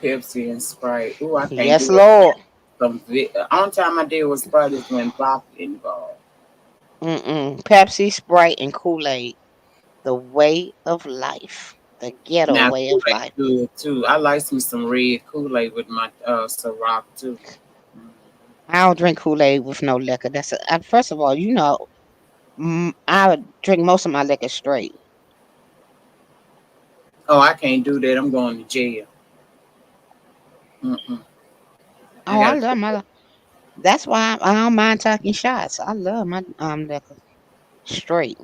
Pepsi and Sprite. Ooh, I can't Yes, do it. Lord. Only time I did with Sprite is when Block involved. Pepsi, Sprite, and Kool Aid. The way of life. The ghetto Now way Kool of Aid life. good too. I like me some red Kool Aid with my Ciroc too. Mm. I don't drink Kool Aid with no liquor. First of all, I would drink most of my liquor straight. Oh, I can't do that. I'm going to jail. Mm-mm. I Oh, I gotta love quit. my. That's why I don't mind taking shots. I love my liquor straight.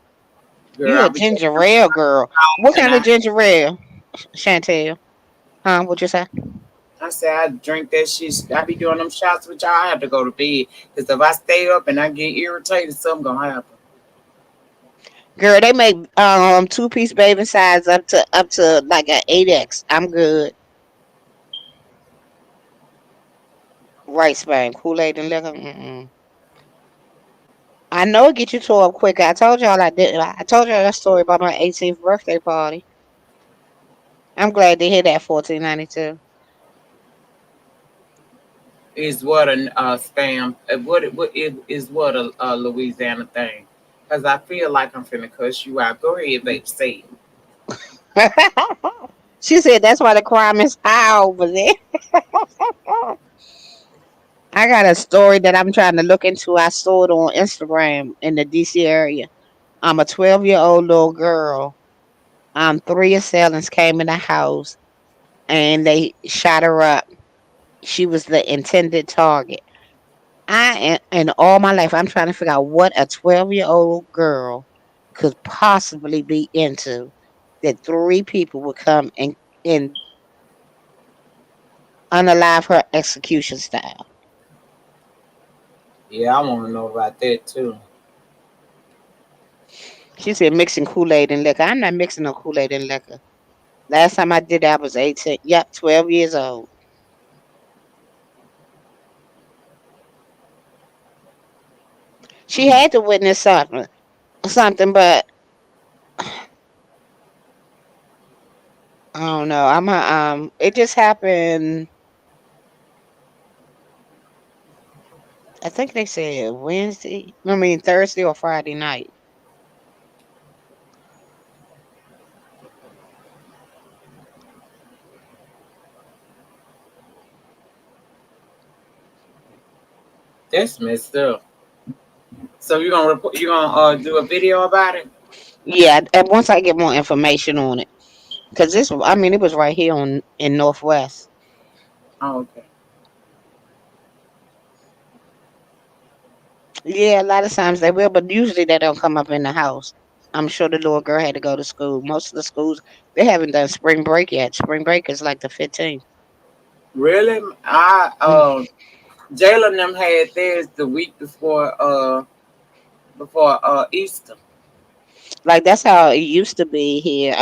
Girl, You I a be taking ginger them ale shots girl? What and kind of ginger ale, Chantel? Huh? What you say? I say I drink that shit. I be doing them shots with y'all. I have to go to bed because if I stay up and I get irritated, something gonna happen. Girl, they make 2-piece baby size up to like an 8X. I'm good. Rice bang, Kool Aid and liquor. Mm-mm. I know it get you tore up quicker. I told y'all I did. I told y'all that story about my 18th birthday party. I'm glad to hear that 1492. Is what a spam? What is what a Louisiana thing? Because I feel like I'm finna cuss you out. Go ahead, baby. Say it. She said that's why the crime is high over there. I got a story that I'm trying to look into. I saw it on Instagram in the DC area. I'm a 12-year-old little girl. Three assailants came in the house and they shot her up. She was the intended target. In all my life, I'm trying to figure out what a 12-year-old girl could possibly be into that three people would come and unalive her execution style. Yeah, I want to know about that too. She said mixing Kool Aid and liquor. I'm not mixing no Kool Aid and liquor. Last time I did that I was 18. Yep, 12 years old. She Mm. had to witness something, but I don't know. It just happened. I think they said Wednesday. I mean Thursday or Friday night. That's messed up. So you gonna report? You gonna do a video about it? Yeah, and once I get more information on it, because it was right here in Northwest. Oh, okay. Yeah, a lot of times they will, but usually they don't come up in the house. I'm sure the little girl had to go to school. Most of the schools they haven't done spring break yet. Spring break is like the 15th. Really? I Mm. Jalen them had theirs the week before Easter. Like that's how it used to be here.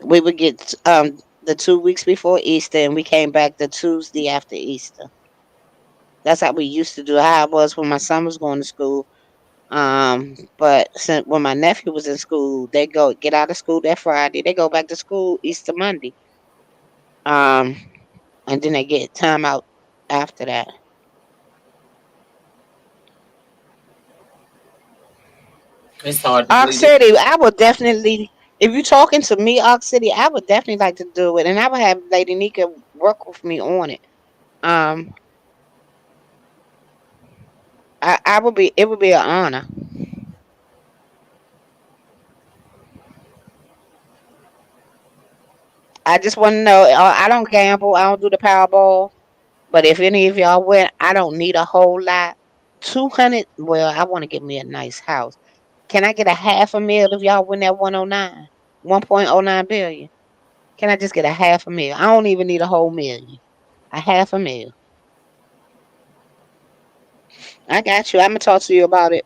We would get the 2 weeks before Easter, and we came back the Tuesday after Easter. That's how we used to do. How it was when my son was going to school. But since when my nephew was in school, they go get out of school that Friday. They go back to school Easter Monday. Um, and then they get time out after that. It's hard to Arc believe it. City, I would definitely. If you're talking to me, Arc City, I would definitely like to do it, and I would have Lady Nika work with me on it. Um, I would be. It would be an honor. I just want to know. I don't gamble. I don't do the Powerball. But if any of y'all win, I don't need a whole lot. 200. Well, I want to get me a nice house. Can I get a half a mil if y'all win that 109? 1.09 billion. Can I just get a half a million? I don't even need a whole million. A half a million. I got you. I'm gonna talk to you about it.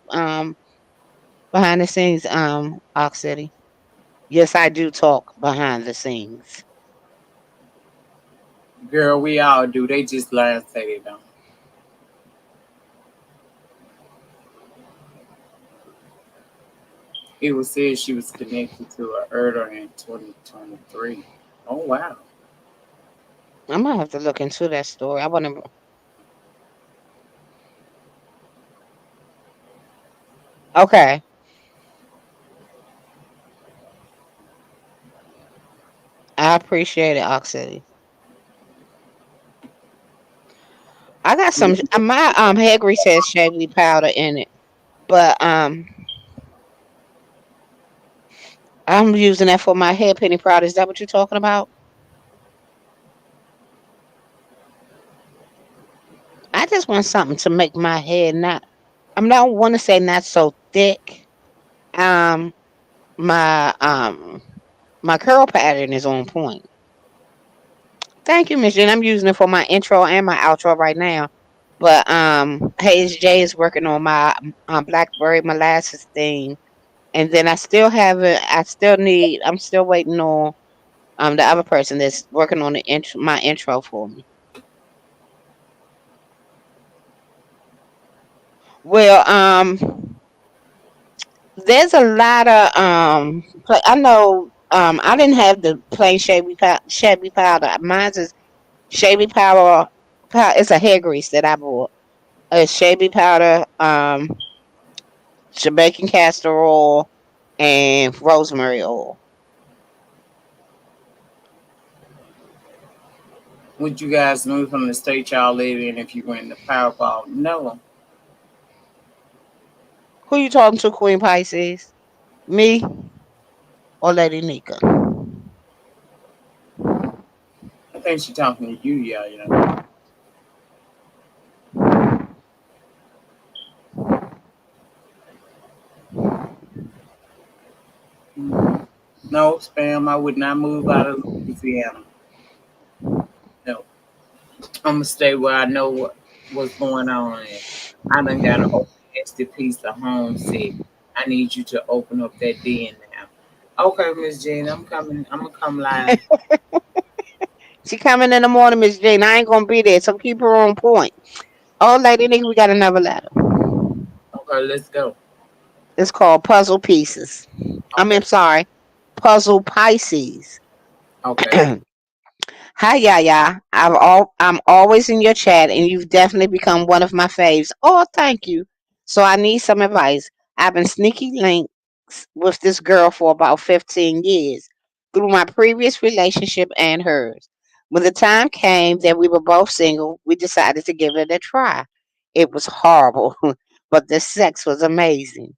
Behind the scenes. Ox City. Yes, I do talk behind the scenes. Girl, we all do. They just lie and say they don't. It was said she was connected to a herder in 2023. Oh wow. I'm gonna have to look into that story. I want to. Okay, I appreciate it, Ox City. I got some. My hair grease has shavy powder in it, but I'm using that for my hair penny powder. Is that what you're talking about? I just want something to make my hair not. I don't want to say not so thick. Um, my my curl pattern is on point. Thank you, Miss Jen. I'm using it for my intro and my outro right now. But Hayes J is working on my Blackberry molasses thing, and then I still haven't. I still need. I'm still waiting on the other person that's working on my intro for me. Well, there's a lot of I know I didn't have the plain shabby powder. Mine's is shabby powder. It's a hair grease that I bought. It's shabby powder, Jamaican castor oil, and rosemary oil. Would you guys move from the state y'all live in if you win the Powerball? No. Who you talking to, Queen Pisces? Me or Lady Nika? I think she's talking to you, yeah, you know. Mm, no, spam, I would not move out of Louisiana. No. I'm gonna stay where I know what's going on. And I done got an open nasty piece of home sick. I need you to open up that den now. Okay, Miss Jean, I'm coming. I'm gonna come live. She coming in the morning, Miss Jane. I ain't gonna be there, so keep her on point. Oh, Lady Nika, we got another letter. Okay, let's go. It's called Puzzle Pieces. Okay, Sorry, Puzzle Pisces. okay. Hi, Yaya. I'm always in your chat, and you've definitely become one of my faves. Oh, thank you. So I need some advice. I've been sneaky links with this girl for about 15 years through my previous relationship and hers. When the time came that we were both single, we decided to give it a try. It was horrible, but the sex was amazing.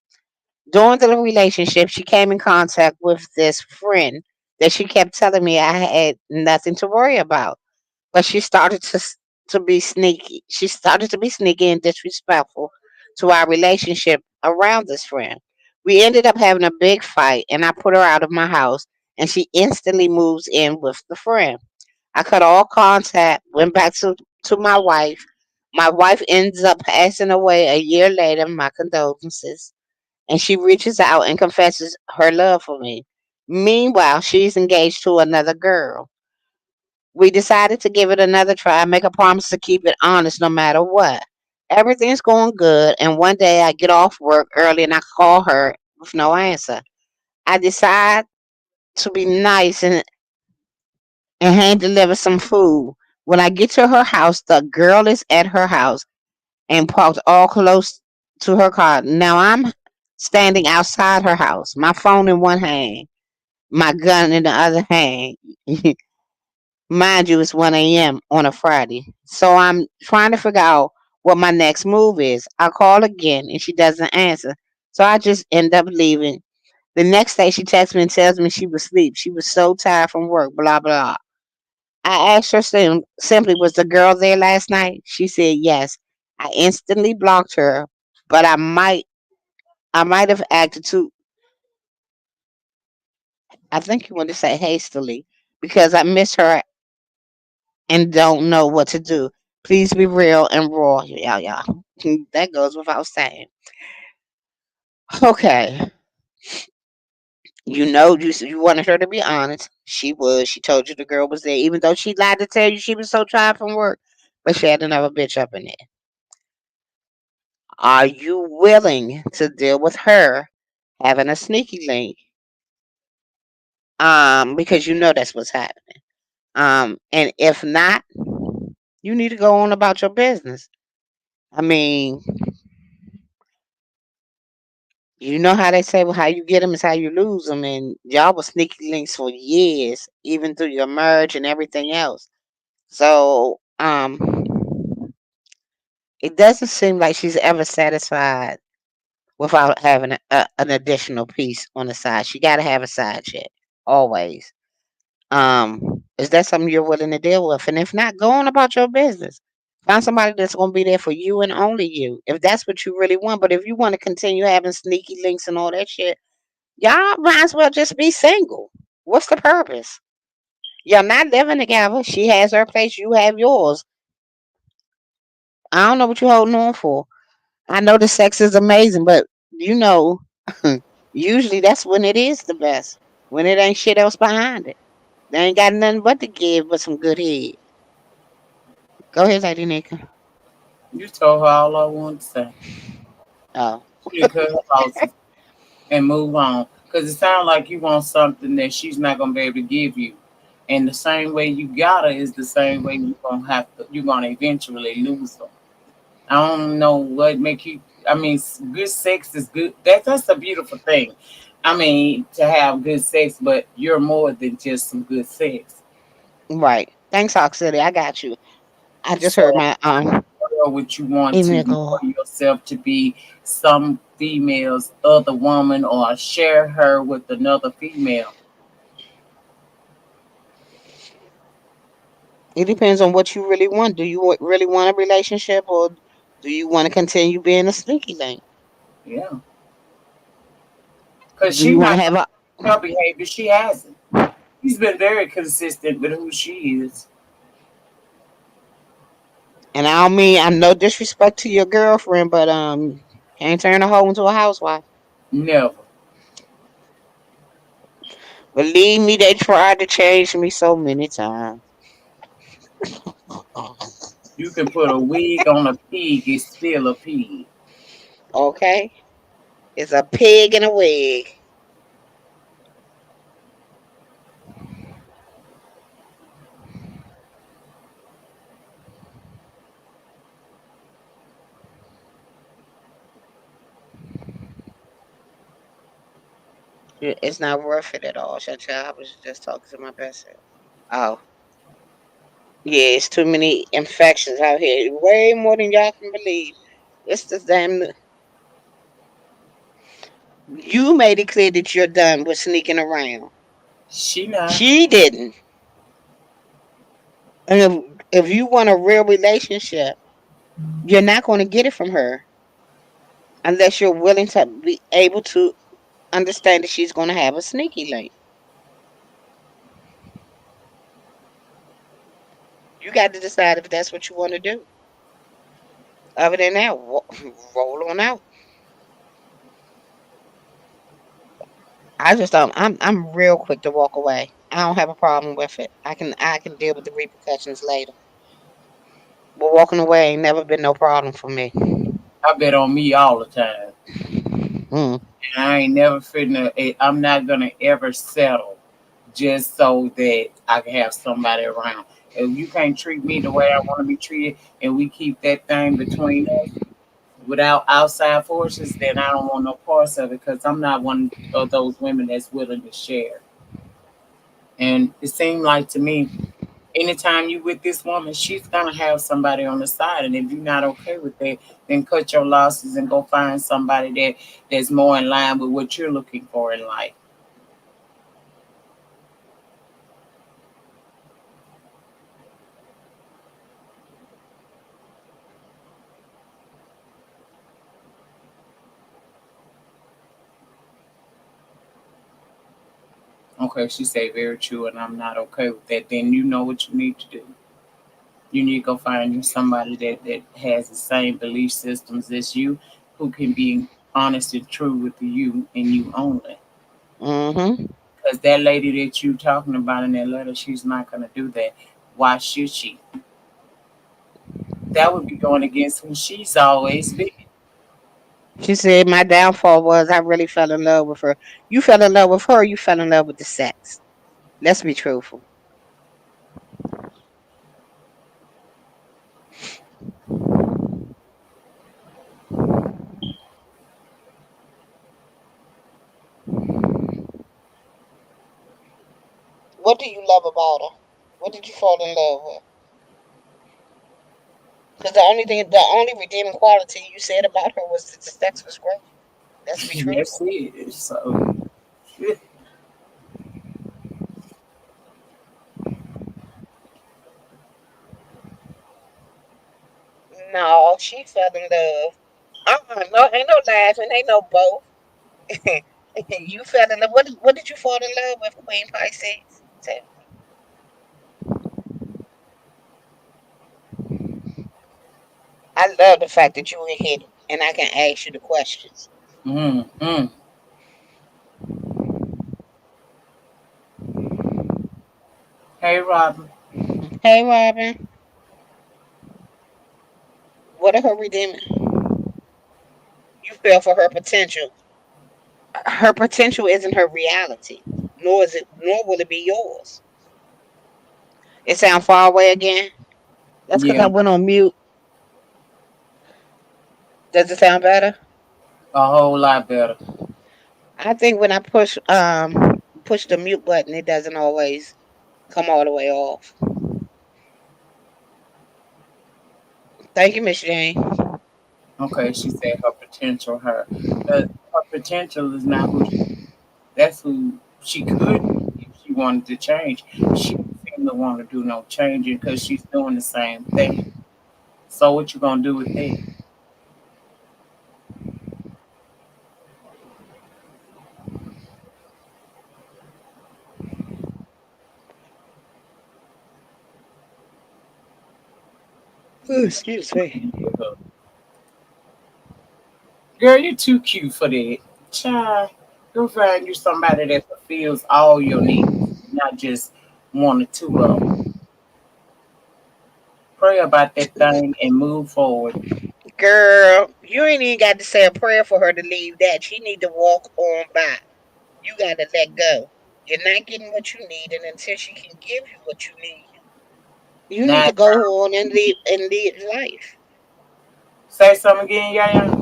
During the relationship, she came in contact with this friend that she kept telling me I had nothing to worry about. But she started to be sneaky. She started to be sneaky and disrespectful to our relationship around this friend. We ended up having a big fight, and I put her out of my house, and she instantly moves in with the friend. I cut all contact, went back to my wife. My wife ends up passing away a year later. My condolences, and she reaches out and confesses her love for me. Meanwhile, she's engaged to another girl. We decided to give it another try and make a promise to keep it honest no matter what. Everything's going good, and one day I get off work early and I call her with no answer. I decide to be nice and hand deliver some food. When I get to her house, the girl is at her house and parked all close to her car. Now I'm standing outside her house, my phone in one hand, my gun in the other hand. Mind you, it's 1 a.m. on a Friday. So I'm trying to figure out what my next move is. I call again and she doesn't answer. So I just end up leaving. The next day she texts me and tells me she was asleep. She was so tired from work, blah, blah. I asked her simply, was the girl there last night? She said yes. I instantly blocked her, but I might have acted too I think you want to say hastily because I miss her and don't know what to do. Please be real and raw, y'all. That goes without saying. Okay, you wanted her to be honest. She was. She told you the girl was there, even though she lied to tell you she was so tired from work. But she had another bitch up in there. Are you willing to deal with her having a sneaky link? Because you know that's what's happening. And if not, you need to go on about your business. I mean, you know how they say, well, how you get them is how you lose them, and y'all was sneaky links for years, even through your merge and everything else. So, it doesn't seem like she's ever satisfied without having an additional piece on the side. She got to have a side chick always. Is that something you're willing to deal with? And if not, go on about your business. Find somebody that's gonna be there for you and only you, if that's what you really want. But if you want to continue having sneaky links and all that shit, y'all might as well just be single. What's the purpose? Y'all not living together. She has her place, you have yours. I don't know what you're holding on for. I know the sex is amazing, but you know, usually that's when it is the best. When it ain't shit else behind it. They ain't got nothing but to give but some good head. Go ahead, Lady Nika. You told her all I wanted to say. Oh. She need to cut her losses and move on. Because it sounds like you want something that she's not gonna be able to give you. And the same way you got her is the same way you're gonna eventually lose her. I don't know what make you. I mean, good sex is good. That's a beautiful thing. I mean, to have good sex, but you're more than just some good sex. Right. Thanks, Hawk City. I got you. I just heard So, my what would you want to email know go. yourself to be some female's other woman or share her with another female? It depends on what you really want. Do you really want a relationship, or do you want to continue being a sneaky link? Yeah, because Do you she's want to not have a her behavior. She hasn't. She's been very consistent with who she is. and I don't mean I'm no disrespect to your girlfriend, but can't turn a hoe into a housewife. Never. Believe me, they tried to change me so many times. You can put a wig on a pig, it's still a pig. Okay? It's a pig in a wig. It's not worth it at all. Shut I was just talking to my best self. Oh, yeah, it's too many infections out here. Way more than y'all can believe. It's the damn. You made it clear that you're done with sneaking around. She not. She didn't. And if you want a real relationship, you're not going to get it from her unless you're willing to be able to understand that she's going to have a sneaky link. You got to decide if that's what you want to do. Other than that, roll on out. I just I'm real quick to walk away. I don't have a problem with it. I can deal with the repercussions later. But walking away ain't never been no problem for me. I bet on me all the time. Mm. And I ain't never finna, I'm not gonna ever settle just so that I can have somebody around. If you can't treat me the way I want to be treated and we keep that thing between us without outside forces, then I don't want no parts of it because I'm not one of those women that's willing to share. And it seemed like to me, anytime you with this woman, she's gonna have somebody on the side. And if you're not okay with that, then cut your losses and go find somebody that's more in line with what you're looking for in life. Okay, she say very true, and I'm not okay with that. Then you know what you need to do. You need to go find you somebody that has the same belief systems as you, who can be honest and true with you and you only. Mm-hmm. Because that lady that you talking about in that letter, she's not gonna do that. Why should she? That would be going against who she's always been. She said my downfall was I really fell in love with her. You fell in love with her. You fell in love with the sex. Let's be truthful. What do you love about her? What did you fall in love with? Because the only redeeming quality you said about her was that the sex was great. Let's be That's truthful. it. So No, she fell in love. No, ain't no laughing, ain't no both. You fell in love. What did you fall in love with, Queen Pisces? Tell me. I love the fact that you were here and I can ask you the questions. mm. Hey Robin. Hey, Robin. What are her redeeming? You fell for her potential. Her potential isn't her reality, nor will it be yours. It sound far away again. That's because I Yeah, went on mute. Does it sound better? a whole lot better. I think when I push the mute button, it doesn't always come all the way off. Thank you, Miss Jane. Okay, she said her potential, her potential is not who she. That's who she could be if she wanted to change. She don't seem to want to do no changing because she's doing the same thing. So what you gonna do with that? Ooh, excuse me. Girl, you're too cute for that. Child, go find you somebody that fulfills all your needs, not just one or two of them. Pray about that thing and move forward. Girl, you ain't even got to say a prayer for her to leave that. She need to walk on by. You got to let go. You're not getting what you need, and until she can give you what you need, you need Now, to go on and live life. say something again, yeah.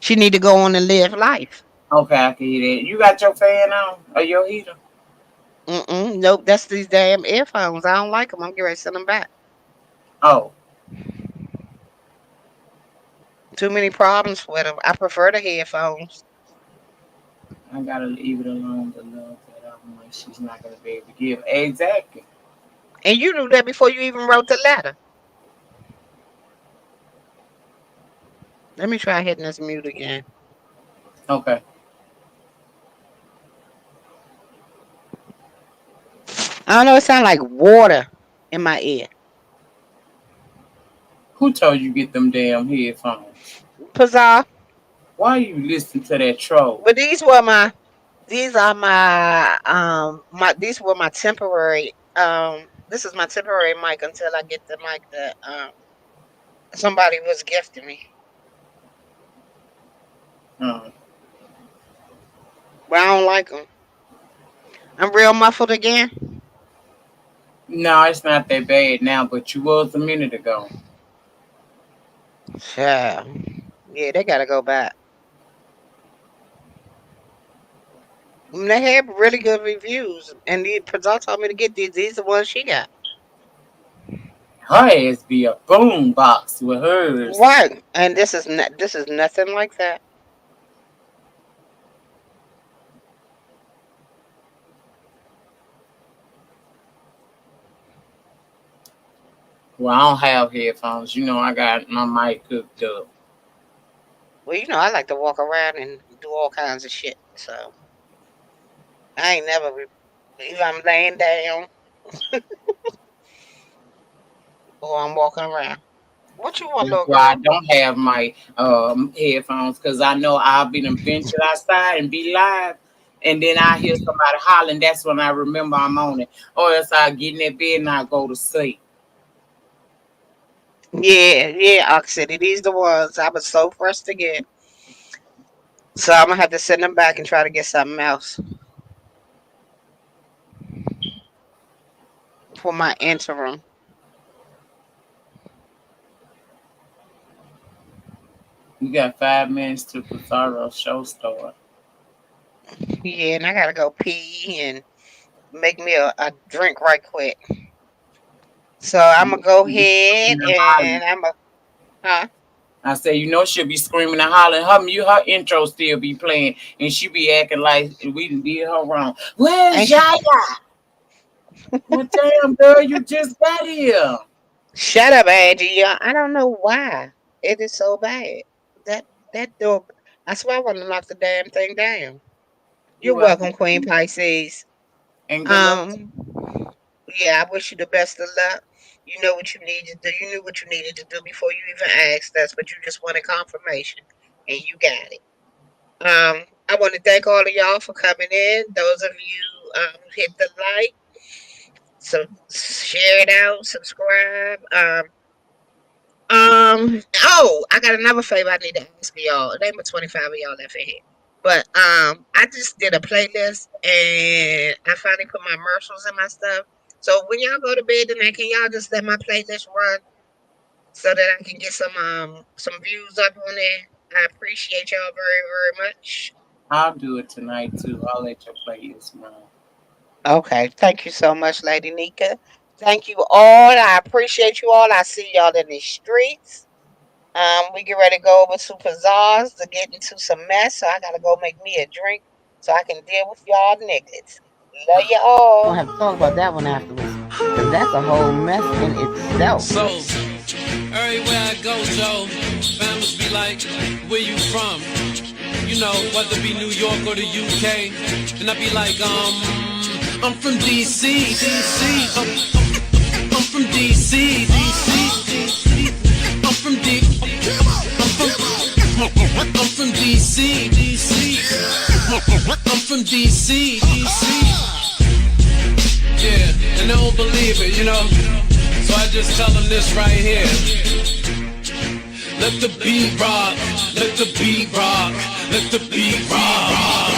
She need to go on and live life. Okay, I can hear that. You got your fan on or your heater? Nope, that's these damn earphones. I don't like them. I'm getting ready to send them back. Oh, Too many problems with them. I prefer the headphones. I gotta leave it alone. The love that I want, she's not gonna be able to give. Exactly. And you knew that before you even wrote the letter. Let me try hitting this mute again. Okay. I don't know. It sounds like water in my ear. Who told you get them damn headphones? Bizarre. Why you listen to that troll? But these are my these were my temporary this is my temporary mic until I get the mic that somebody was gifting me. Uh, But I don't like them. I'm real muffled again. no, it's not that bad now, but you was a minute ago. Yeah. Yeah, they gotta go back. They have really good reviews, and the Prazal told me to get these. These are the ones she got. Her ass be a boom box with hers. Right, and this is nothing like that. Well, I don't have headphones. You know, I got my mic hooked up. Well, you know, I like to walk around and do all kinds of shit. So I ain't never if I'm laying down or I'm walking around. What you want, That's little why I girl? don't have my headphones because I know I'll be done ventured outside and be live. And then I hear somebody hollering. That's when I remember I'm on it. Or else I get in that bed and I go to sleep. Yeah, yeah, Oxity. These the ones I was so first to get. So I'm gonna have to send them back and try to get something else for my interim. You got 5 minutes to Pizarro show start. Yeah, and I gotta go pee and make me a drink right quick. So I'm You gonna go should be ahead screaming and hollering. and huh? I say, you know, she'll be screaming and hollering. Her intro still be playing, and she be acting like we did her wrong. Where's Ain't Yaya? Well, damn, girl, you just got here. Shut up, Angie. Yeah, I don't know why it is so bad. That that door. I swear I want to knock the damn thing down. You You're welcome, welcome, Queen Pisces. and good luck. Um, yeah, I wish you the best of luck. You know what you need to do. You knew what you needed to do before you even asked us, but you just wanted confirmation, and you got it. I want to thank all of y'all for coming in. Those of you who hit the like, so share it out, subscribe. Oh, I got another favor I need to ask y'all. There ain't but 25 of y'all left in here. But I just did a playlist and I finally put my commercials and my stuff. So when y'all go to bed tonight, can y'all just let my playlist run so that I can get some views up on there? I appreciate y'all very, very much. I'll do it tonight too. I'll let your playlist run. Okay, thank you so much, Lady Nika. Thank you all. I appreciate you all. I see y'all in the streets. We get ready to go over to Pizzazz to get into some mess. So I gotta go make me a drink so I can deal with y'all niggas. Love you all. We'll have to talk about that one afterwards. Cause that's a whole mess in itself. So, everywhere I go, Joe, families be like, where you from? You know, whether it be New York or the UK. And I be like, I'm from DC, DC. I'm from DC, DC. I'm from D. I'm from DC, DC. I'm from DC, DC. Yeah, and they don't believe it, you know. So I just tell them this right here. Let the beat rock, let the beat rock, let the beat rock.